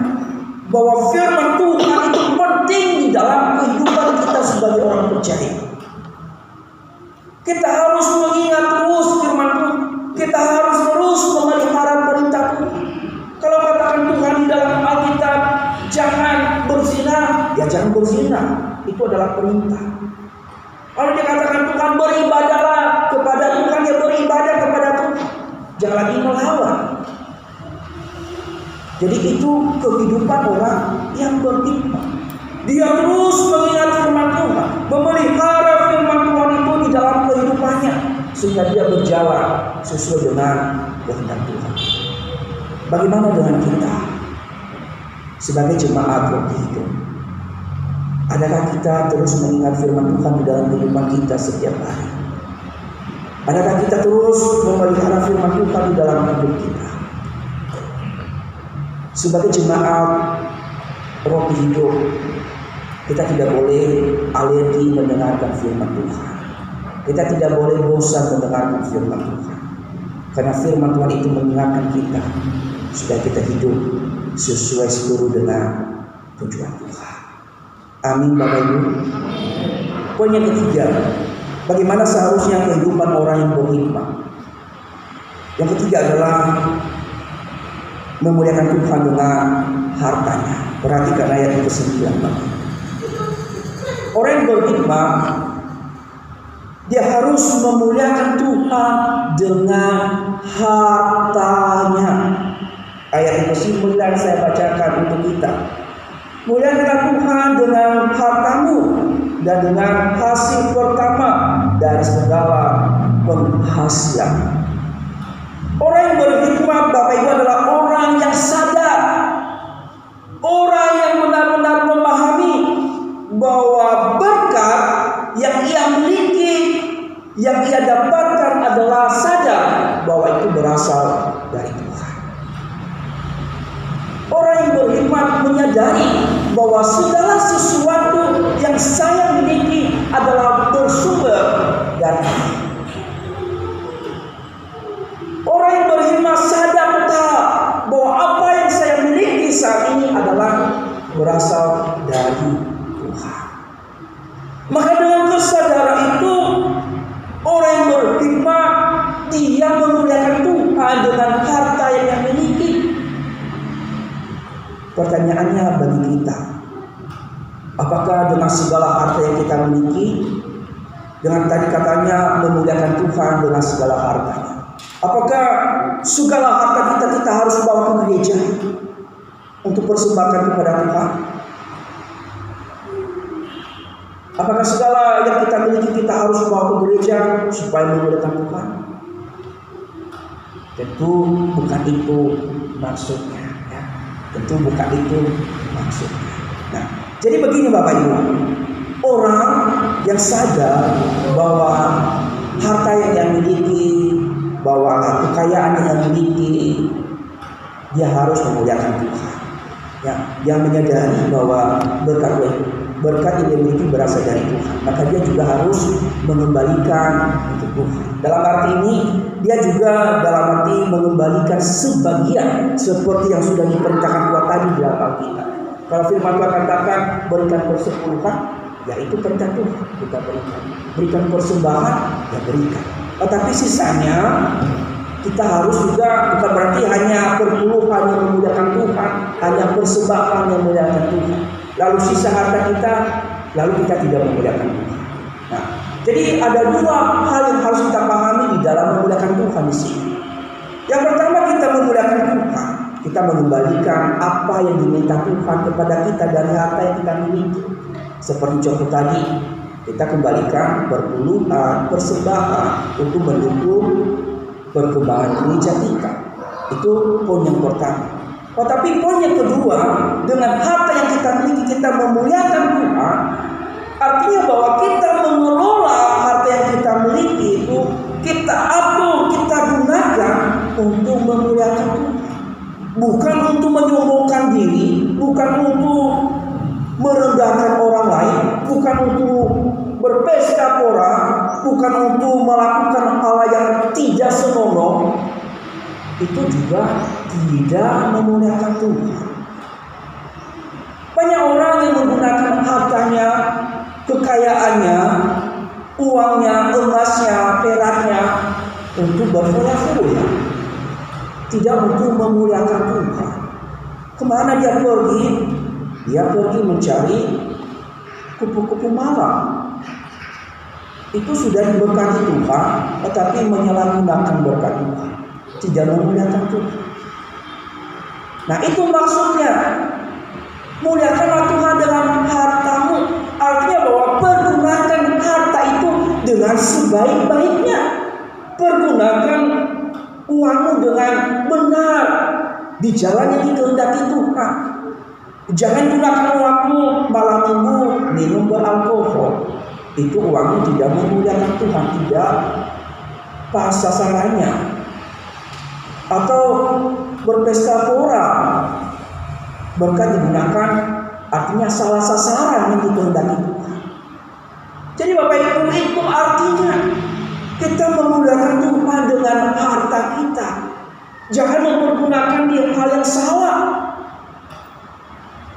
bahwa firman Tuhan itu penting di dalam kehidupan kita sebagai orang percaya. Kita harus mengingat terus firman Tuhan. Kita harus terus memelihara perintah Tuhan. Kalau katakan Tuhan di dalam Alkitab, jangan berzina, ya jangan berzina. Itu adalah perintah. Kalau dikatakan Tuhan beribadahlah kepada Tuhan, ya beribadah kepada Tuhan. Jangan lagi melawan. Jadi itu kehidupan orang yang beriman. Dia terus mengingat firman Tuhan, memelihara firman Tuhan itu di dalam kehidupannya, sehingga dia berjalan sesuai dengan kehendak Tuhan. Bagaimana dengan kita sebagai jemaat roti hidup? Adakah kita terus mengingat firman Tuhan di dalam kehidupan kita setiap hari? Adakah kita terus memelihara firman Tuhan di dalam hidup kita? Sebagai jemaat roti hidup, kita tidak boleh alergi mendengarkan firman Tuhan. Kita tidak boleh bosan mendengarkan firman Tuhan. Karena firman Tuhan itu mengingatkan kita supaya kita hidup sesuai seluruh dengan tujuan Tuhan. Amin Bapak Ibu. Poin yang ketiga, bagaimana seharusnya kehidupan orang yang berhikmat. Yang ketiga adalah memuliakan Tuhan dengan hartanya. Perhatikan ayat yang ke-9. Orang yang berhikmat, dia harus memuliakan Tuhan dengan hartanya. Ayat yang ke-9 saya bacakan untuk kita. Muliakanlah Tuhan dengan hartamu dan dengan hasil pertama dari segala penghasilan. Orang yang berhikmat, Bapak Ibu, adalah orang yang sadar, orang yang benar-benar memahami bahwa berkat yang ia miliki, yang ia dapatkan adalah sadar bahwa itu berasal dari Tuhan. Orang yang berhikmat menyadari bahwa segala sesuatu yang saya miliki adalah bersumber dari Tuhan. Orang yang berhikmat sadar betul bahwa apa yang saya miliki saat ini adalah berasal dari Tuhan. Maka dengan kesadaran itu, orang yang berhikmat, dia memuliakan Tuhan dengan harta yang dia miliki. Pertanyaannya bagi kita, apakah dengan segala harta yang kita miliki, dengan tadi katanya memuliakan Tuhan dengan segala hartanya, apakah segala harta kita harus bawa ke gereja untuk persembahkan kepada Tuhan? Apakah segala yang kita miliki kita harus bawa ke gereja supaya memuliakan Tuhan? Tentu bukan itu maksudnya. Tentu bukan itu maksudnya. Nah, jadi begini Bapak Ibu, orang yang sadar bahwa harta yang dia miliki, bahwa kekayaan yang dia miliki, dia harus memuliakan Tuhan. Ya, yang menyadari bahwa berkat yang dia miliki berasal dari Tuhan, maka dia juga harus mengembalikan untuk Tuhan. Dalam arti ini, dia juga dalam arti mengembalikan sebagian seperti yang sudah diperintahkan Tuhan tadi di dalam Alkitab. Kalau firman Tuhan katakan berikan persepuluhan, ya itu perintah Tuhan, kita berikan. Berikan persembahan, ya berikan. Tetapi sisanya kita harus juga, bukan berarti hanya perpuluhan yang memuliakan Tuhan, hanya persembahan yang memuliakan Tuhan, lalu sisa harta kita, lalu kita tidak memuliakan Tuhan. Nah, jadi ada dua hal yang harus kita pahami di dalam memuliakan Tuhan di sini. Yang pertama, kita memuliakan Tuhan, kita mengembalikan apa yang diminta Tuhan kepada kita dari harta yang kita miliki. Seperti contoh tadi, kita kembalikan perpuluhan, persembahan untuk mendukung perkembangan gereja kita. Itu poin yang pertama. Tetapi poin yang kedua, dengan harta yang kita miliki kita memuliakan Tuhan, artinya bahwa kita mengelola harta yang kita miliki itu, kita atur, kita gunakan untuk memuliakan Tuhan. Bukan untuk menyombongkan diri, bukan untuk merendahkan orang lain, bukan untuk berpesta pora, bukan untuk melakukan hal yang tidak senonoh. Itu juga tidak memuliakan Tuhan. Banyak orang yang menggunakan hartanya, kekayaannya, uangnya, emasnya, peraknya untuk berfoya-foya, tidak untuk memuliakan Tuhan. Kemana dia pergi? Dia pergi mencari kupu-kupu malam. Itu sudah diberkati Tuhan, tetapi menyalahgunakan berkat Tuhan, tidak memuliakan Tuhan. Nah, itu maksudnya muliakanlah Tuhan dengan hartamu. Artinya bahwa pergunakan harta itu dengan sebaik-baiknya. Pergunakan uangmu dengan benar di jalan yang dikehendaki Tuhan. Jangan gunakan uangmu malam minggu minum beralkohol. Itu uangmu tidak memuliakan Tuhan, tidak pas sasarannya. Atau berpesta pora, berkat digunakan artinya salah sasaran yang dikehendaki Tuhan. Jadi Bapak Ibu, itu artinya Kita memuliakan Tuhan dengan harta kita. Jangan mempergunakan di hal yang salah.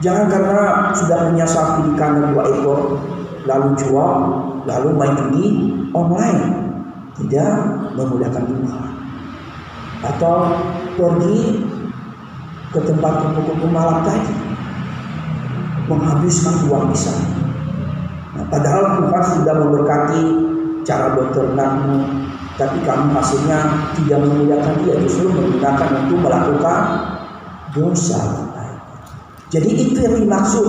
Jangan karena sudah punya sapi di kandang 2 ekor, lalu jual, lalu main judi online. Tidak memuliakan Tuhan. Atau pergi ke tempat kumpul-kumpul malam tadi, menghabiskan uang di sana. Nah, padahal Tuhan sudah memberkati cara berternakmu, tapi kamu hasilnya tidak memuliakan Dia, justru menggunakan untuk melakukan dosa. Jadi itu yang dimaksud,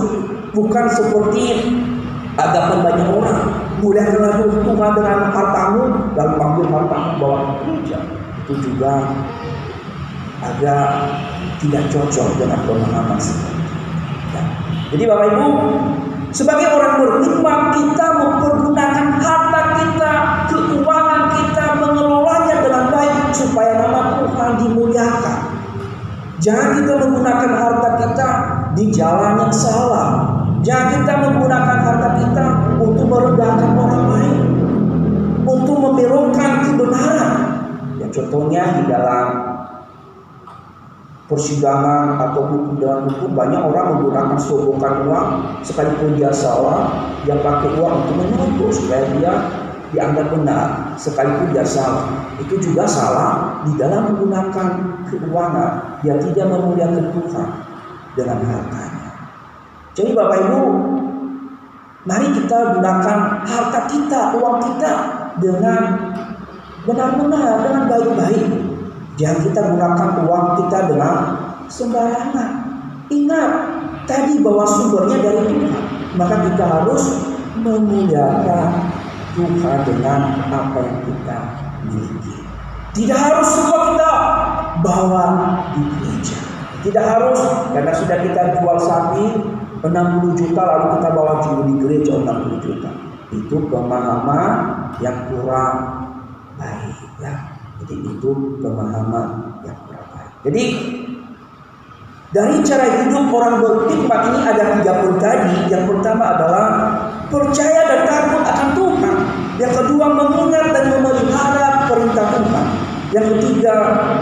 bukan seperti anggapan banyak orang. Muliakanlah Tuhan dengan hartamu, lalu ambil hartamu bawa ke gereja. Itu juga agak tidak cocok dengan pemahaman seperti itu. Jadi Bapak Ibu, sebagai orang berkhidmat, kita mempergunakan harta kita, keuangan kita, mengelolanya dengan baik supaya nama Tuhan dimuliakan. Jangan kita menggunakan harta kita di jalan yang salah. Jangan kita menggunakan harta kita untuk merendahkan orang lain, untuk membelokkan kebenaran. Ya, contohnya di dalam persidangan atau hukum, dalam hukum banyak orang menggunakan sogokan uang, sekalipun dia salah, dia pakai uang untuk menyogok supaya dia dianggap benar, sekalipun dia salah. Itu juga salah di dalam menggunakan keuangan. Dia tidak memuliakan Tuhan dengan hartanya. Jadi Bapak Ibu, mari kita gunakan harta kita, uang kita dengan benar-benar, dengan baik-baik. Jangan kita gunakan uang kita dengan sembarangan. Ingat tadi bahwa sumbernya dari Tuhan, maka kita harus memuliakan Tuhan dengan apa yang kita miliki. Tidak harus semua kita bawa di gereja. Tidak harus, karena sudah kita jual sapi 60 juta lalu kita bawa juru di gereja 60 juta. Itu pemahaman yang kurang baik, ya. Jadi itu pemahaman yang kurang baik. Jadi dari cara hidup orang berkhidmat ini ada 3 poin tadi. Yang pertama adalah percaya dan takut akan Tuhan. Yang kedua, mengingat dan memelihara perintah Tuhan. Yang ketiga,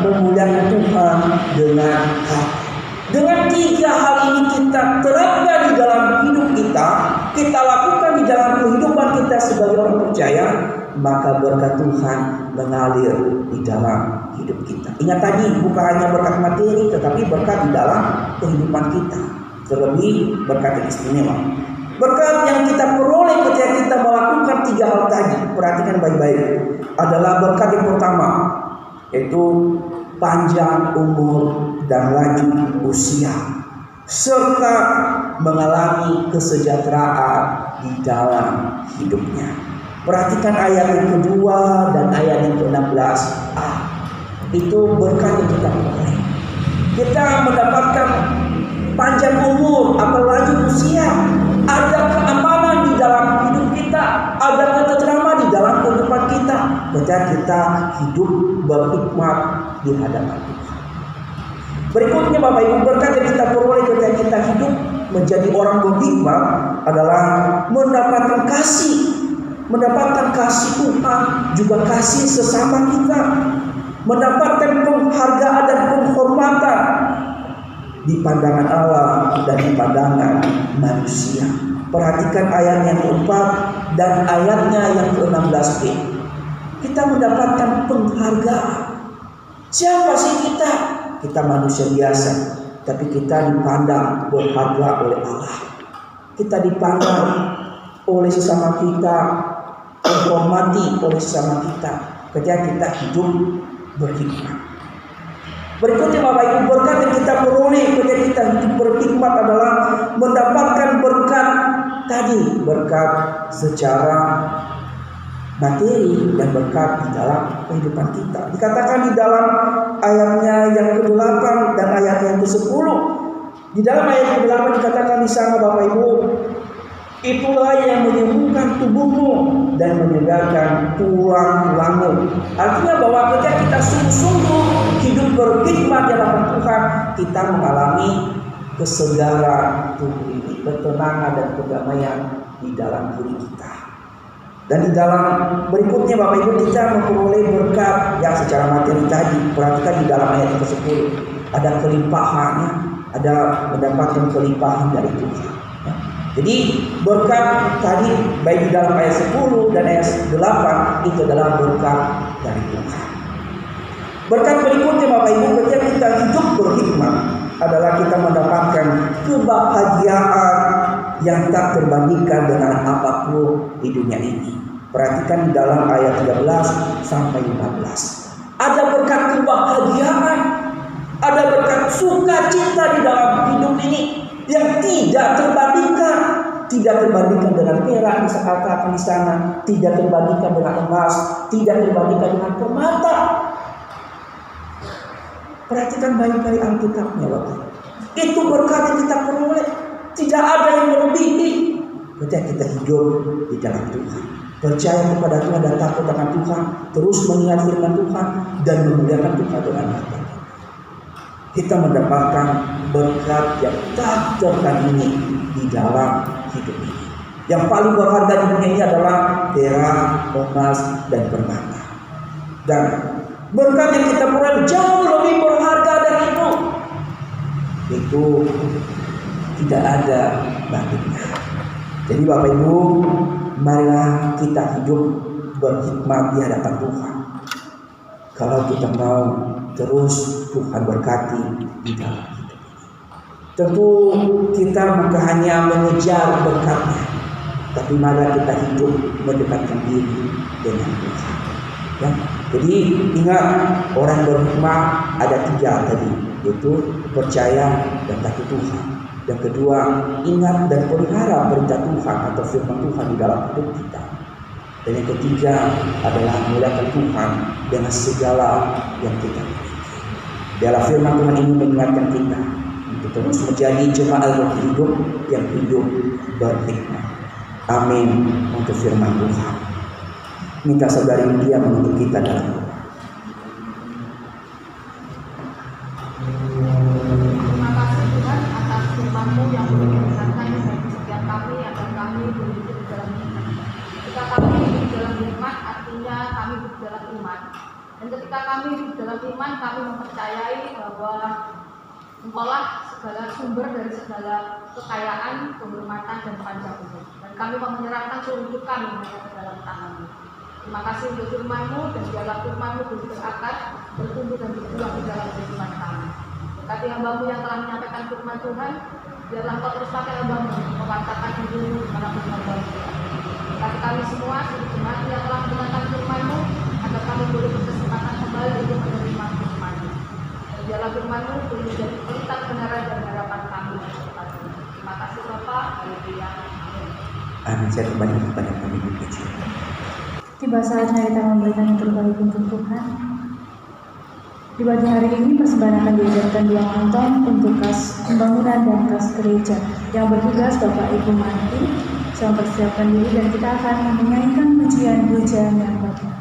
memuliakan Tuhan dengan hati. Dengan 3 hal ini kita terapkan di dalam hidup kita lakukan di dalam kehidupan kita sebagai orang percaya, maka berkat Tuhan mengalir di dalam hidup kita. Ingat tadi, bukan hanya berkat materi, tetapi berkat di dalam kehidupan kita. Terlebih berkat yang istimewa. Berkat yang kita peroleh ketika kita melakukan 3 hal tadi, perhatikan baik-baik, adalah berkat yang pertama, yaitu panjang umur dan lanjut usia, serta mengalami kesejahteraan di dalam hidupnya. Perhatikan ayat yang kedua dan ayat yang ke-16a. Itu berkat yang kita peroleh. Kita mendapatkan panjang umur atau lanjut usia, ada keamanan di dalam hidup kita, ada ketenteraman di dalam kehidupan kita ketika kita hidup berkhidmat di hadapan Tuhan. Berikutnya Bapak Ibu, berkat yang kita peroleh ketika kita hidup menjadi orang berkhidmat adalah mendapatkan kasih Tuhan, juga kasih sesama kita, mendapatkan penghargaan dan penghormatan di pandangan Allah dan di pandangan manusia. Perhatikan ayat yang keempat dan ayatnya yang ke-16b. Kita mendapatkan penghargaan. Siapa sih kita? Kita manusia biasa, tapi kita dipandang berharga oleh Allah. Kita dipandang oleh sesama kita, dihormati oleh sesama kita ketika kita hidup berkhidmat. Berikutnya Bapak Ibu, berkat yang kita peroleh ketika kita hidup berkhidmat adalah mendapatkan berkat tadi, berkat secara materi dan berkat di dalam kehidupan kita. Dikatakan di dalam ayatnya yang ke-8 dan ayat yang ke-10. Di dalam ayat yang ke-8 dikatakan di sana Bapak Ibu, itulah yang menyembuhkan tubuhmu dan menyegarkan tulang-tulangmu. Artinya bahwa ketika kita sungguh-sungguh hidup berkhidmat di hadapan Tuhan, kita mengalami kesegaran tubuh ini, ketenangan dan kedamaian di dalam diri kita. Dan di dalam berikutnya Bapak Ibu kita memperoleh berkat yang secara materi tadi. Perhatikan di dalam ayat ke-10 ada kelimpahannya, ada mendapatkan kelimpahan dari Tuhan. Jadi berkat tadi baik di dalam ayat 10 dan ayat 8 itu adalah berkat dari Tuhan. Berkat berikutnya Bapak Ibu ketika kita hidup berhikmat adalah kita mendapatkan kebahagiaan yang tak terbandingkan dengan apapun di dunia ini. Perhatikan di dalam ayat 13 sampai 15. Ada berkat kebahagiaan, ada berkat sukacita di dalam hidup ini yang tidak terbandingkan. Tidak terbandingkan dengan perak dikatakan di sana, tidak terbandingkan dengan emas, tidak terbandingkan dengan permata. Perhatikan baik-baik Alkitabnya Bapak. Itu berkat yang kita peroleh. Tidak ada yang melebihi ketika kita hidup di dalam Tuhan. Percaya kepada Tuhan dan takut akan Tuhan. Terus mengingat firman Tuhan dan memuliakan Tuhan dengan hati. Kita mendapatkan berkat yang tak tertandingi di dalam hidup ini. Yang paling berharga di dunia ini adalah perak, emas, dan permata. Dan berkat yang kita peroleh jauh lebih berharga dari itu. Itu tidak ada bandingnya. Jadi Bapak Ibu, marilah kita hidup berhikmat di hadapan Tuhan. Kalau kita mau terus Tuhan berkati di dalam hidup ini. Tentu kita bukan hanya mengejar berkatnya, tapi marilah kita hidup mendekatkan diri dengan Tuhan. Ya. Jadi ingat, orang berhikmat ada 3 tadi, yaitu percaya dan takut Tuhan. Yang kedua, ingat dan pelihara perintah Tuhan atau firman Tuhan di dalam hidup kita. Dan yang ketiga adalah memuliakan Tuhan dengan segala yang kita miliki. Dalam firman Tuhan ini mengingatkan kita untuk terus menjadi jemaat yang hidup berhikmat. Amin untuk firman Tuhan. Minta saudari dia menuntut kita dalam doa. Terima kasih Tuhan atas firman-Mu yang boleh mengingatkan bagi setiap kami agar kami berhidup di dalam hikmat. Ketika kami hidup di dalam hikmat, artinya kami hidup dalam iman. Dan ketika kami hidup dalam iman, kami mempercayai bahwa Engkaulah segala sumber dari segala kekayaan, kehormatan, dan panjang umur. Dan kami mau menyerahkan seluruh hidup kami hanya ke dalam tangan-Mu. Terima kasih untuk firman-Mu, dan biarlah firman-Mu boleh berakar, bertumbuh dan berkembang di dalam kehidupan kami. Berkati hamba-Mu yang telah menyampaikan firman Tuhan, biarlah Engkau terus pakai hamba-Mu mewartakan diri-Mu dimanapun hamba-Mu. Berkati kami semua, seluruh jemaat yang telah mendengarkan firman-Mu, agar kami boleh berkesempatan kembali untuk menerima firman-Mu. Dan biarlah firman-Mu boleh menjadi pelita kebenaran dan harapan kami. Terima kasih Bapa, haleluya. Amin. Saya kembali kepada kami berkecil. Tiba saatnya kita memberikan yang terbaik untuk Tuhan. Di pagi hari ini persembahan akan diajarkan 2 kantong untuk kas pembangunan dan kas gereja. Yang bertugas Bapak Ibu Manti, saya mempersiapkan diri dan kita akan menyanyikan pujian-pujian yang bagus.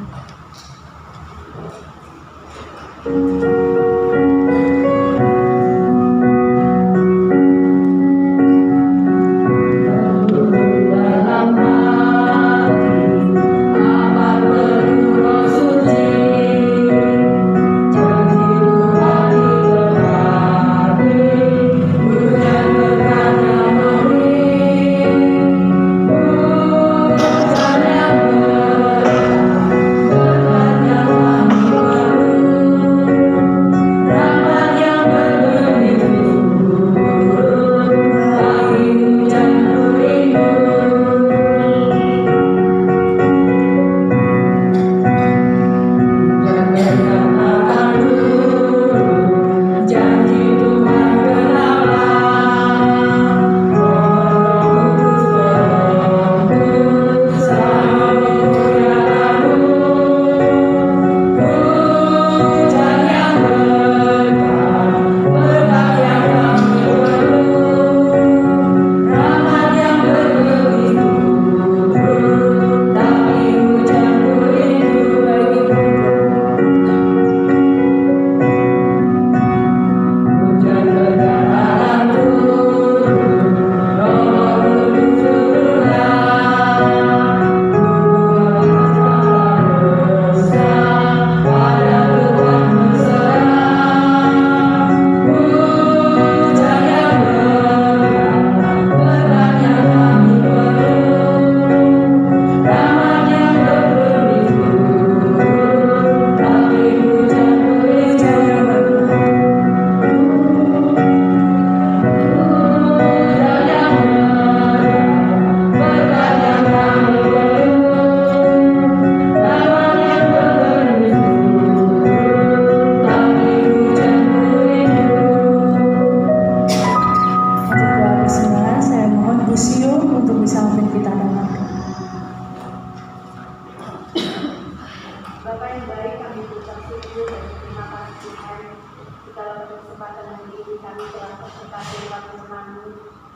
kesempatan hari ini kami telah berserta lewat firman-Mu.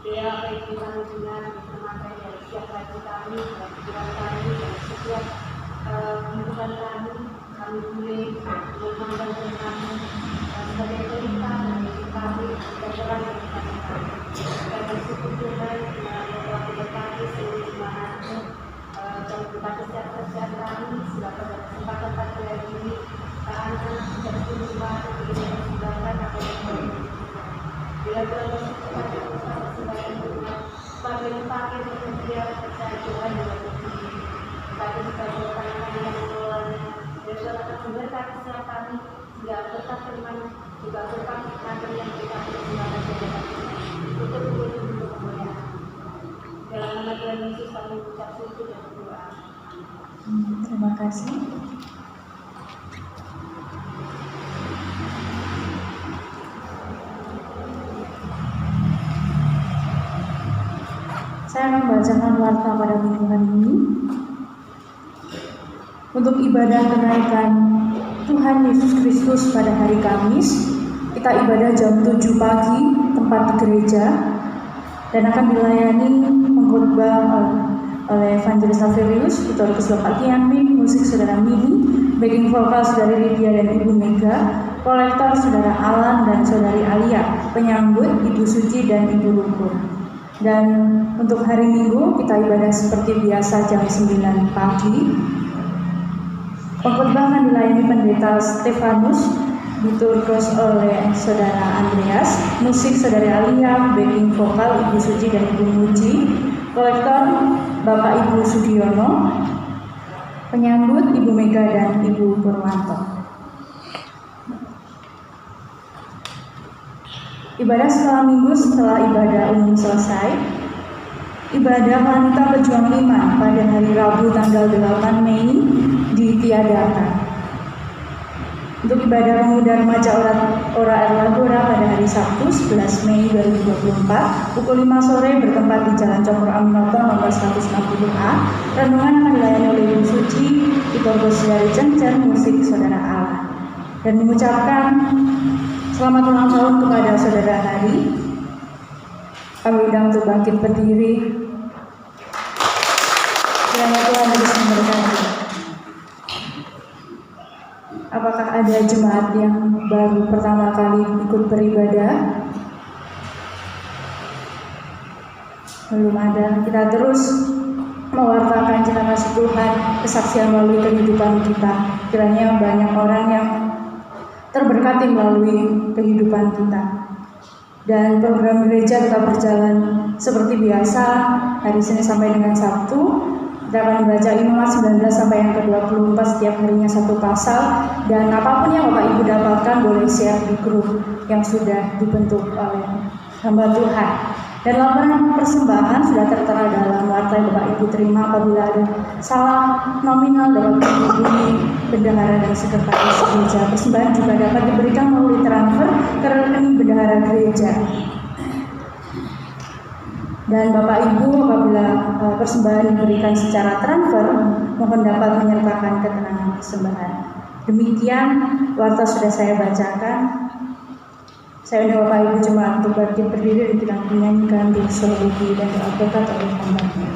Biar apa yang kami dengar bermanfaat dari setiap hati kami, dari pikiran kami, dari setiap kehidupan kami boleh memandang firman-Mu sebagai perintah dari kami dan terang dari kami. Dan bersyukur Tuhan bahwa berkati seluruh jemaat-Mu dan berkati setiap kami sudah pada kesempatan pada hari ini. Anak-anak tidak perlu sesuatu yang diperlukan atau yang bila Tuhan bersesuatu bersama sembahyang Tuhan, sebagai pakai pekerjaan percaya Tuhan yang berdiri. Tapi juga bertangan yang mengelolanya, dan Tuhan akan memberkati setiap kami, sehingga berkat firman juga berkat materi yang kita pergunakan kepada kita. Untuk kemuliaan. Dalam nama Tuhan Yesus kami mengucap syukur dan berdoa. Terima kasih. Saya akan membacakan warta pada minggu hari ini. Untuk ibadah kenaikan Tuhan Yesus Kristus pada hari Kamis, kita ibadah jam 7 pagi tempat di gereja dan akan dilayani pengkhotbah oleh Evangelis Saverius, liturgus Bapak Kiamin, musik Saudara Mini, backing vokal Saudari Lydia dan Ibu Mega, kolektor Saudara Alan dan Saudari Alia, penyambut Ibu Suci dan Ibu Lukur. Dan untuk hari Minggu kita ibadah seperti biasa jam 9 pagi. Pengkhotbah akan dilayani Pendeta Stefanus, liturgus oleh Saudara Andreas, musik Saudari Alia, backing vokal Ibu Suci dan Ibu Muji, kolektor Bapak Ibu Sugiono, penyambut Ibu Mega dan Ibu Purwanto. Ibadah sekolah minggu setelah ibadah umum selesai, ibadah wanita pejuang 5 pada hari Rabu tanggal 8 Mei ditiadakan. Untuk ibadah pemuda remaja Ora Erlagora pada hari Sabtu 11 Mei 2024 pukul 5 sore bertempat di Jalan Cokro Aminoto nomor 160A. Renungan akan dilayani oleh Ibu Suci, liturgus dari Cencen, musik Saudara Allah. Dan mengucapkan selamat ulang tahun kepada Saudara Hari. Kami undang untuk bangkit berdiri. Kiranya Tuhan terus memberkati. Apakah ada jemaat yang baru pertama kali ikut beribadah? Belum ada. Kita terus mewartakan cinta kasih Tuhan, kesaksian melalui kehidupan kita. Kiranya banyak orang yang terberkati melalui kehidupan kita. Dan program gereja tetap berjalan seperti biasa, hari Senin sampai dengan Sabtu. Kita akan membaca Imamat 19 sampai yang ke-24 setiap harinya satu pasal. Dan apapun yang Bapak Ibu dapatkan boleh share di grup yang sudah dibentuk oleh hamba Tuhan. Dan laporan persembahan sudah tertera dalam warta yang Bapak Ibu terima. Apabila ada salah nominal dapat dihubungi bendahara dan sekretaris gereja. Persembahan juga dapat diberikan melalui transfer ke rekening bendahara gereja. Dan Bapak Ibu apabila persembahan diberikan secara transfer, mohon dapat menyertakan keterangan persembahan. Demikian warta sudah saya bacakan. Saya undang Bapak Ibu jemaat untuk bangkit berdiri dan kita menyanyikan doxologi dan doa berkat oleh hamba-Nya.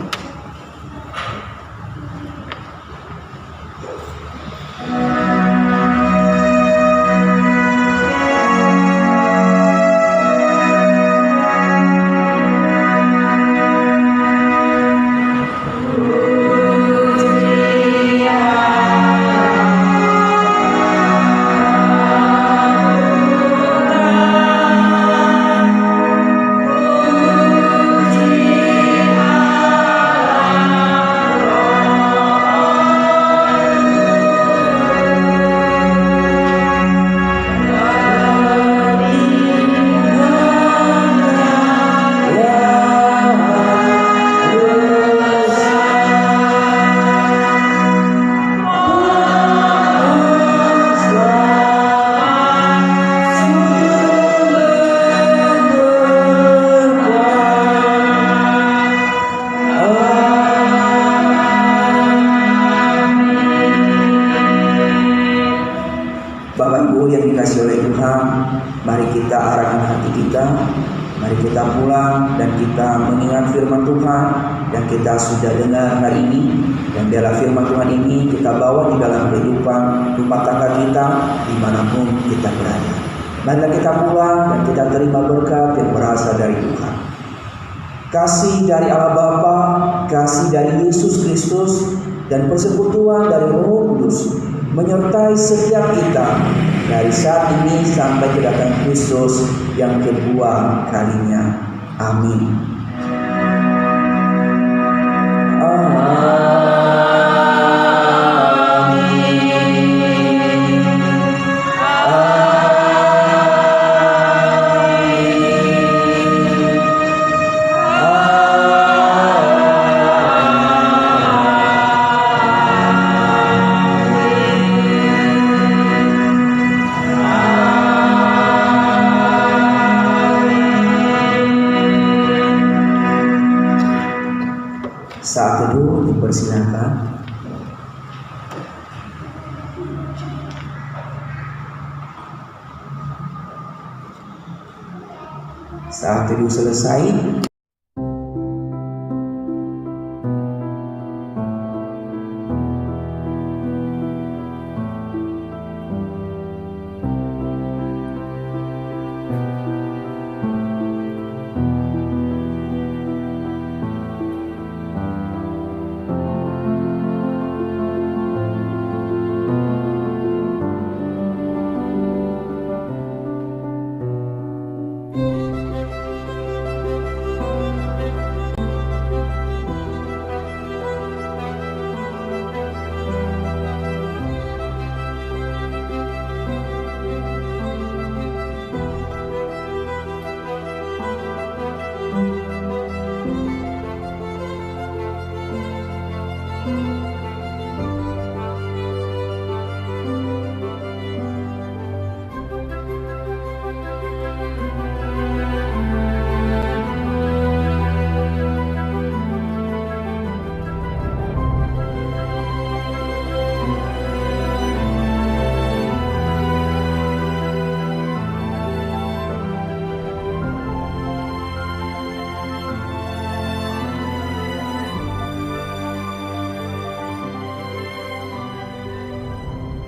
arahkan hati kita. Mari kita pulang dan kita mengingat firman Tuhan yang kita sudah dengar hari ini. Dan biarlah firman Tuhan ini kita bawa di dalam kehidupan rumah tangga kita dimanapun kita berada. Marilah kita pulang dan kita terima berkat yang berasal dari Tuhan. Kasih dari Allah Bapa, kasih dari Yesus Kristus, dan persekutuan dari Roh Kudus menyertai setiap kita dari saat ini sampai kedatangan Kristus yang kedua kalinya. Amin. Saat teduh dipersilakan. Saat teduh selesai,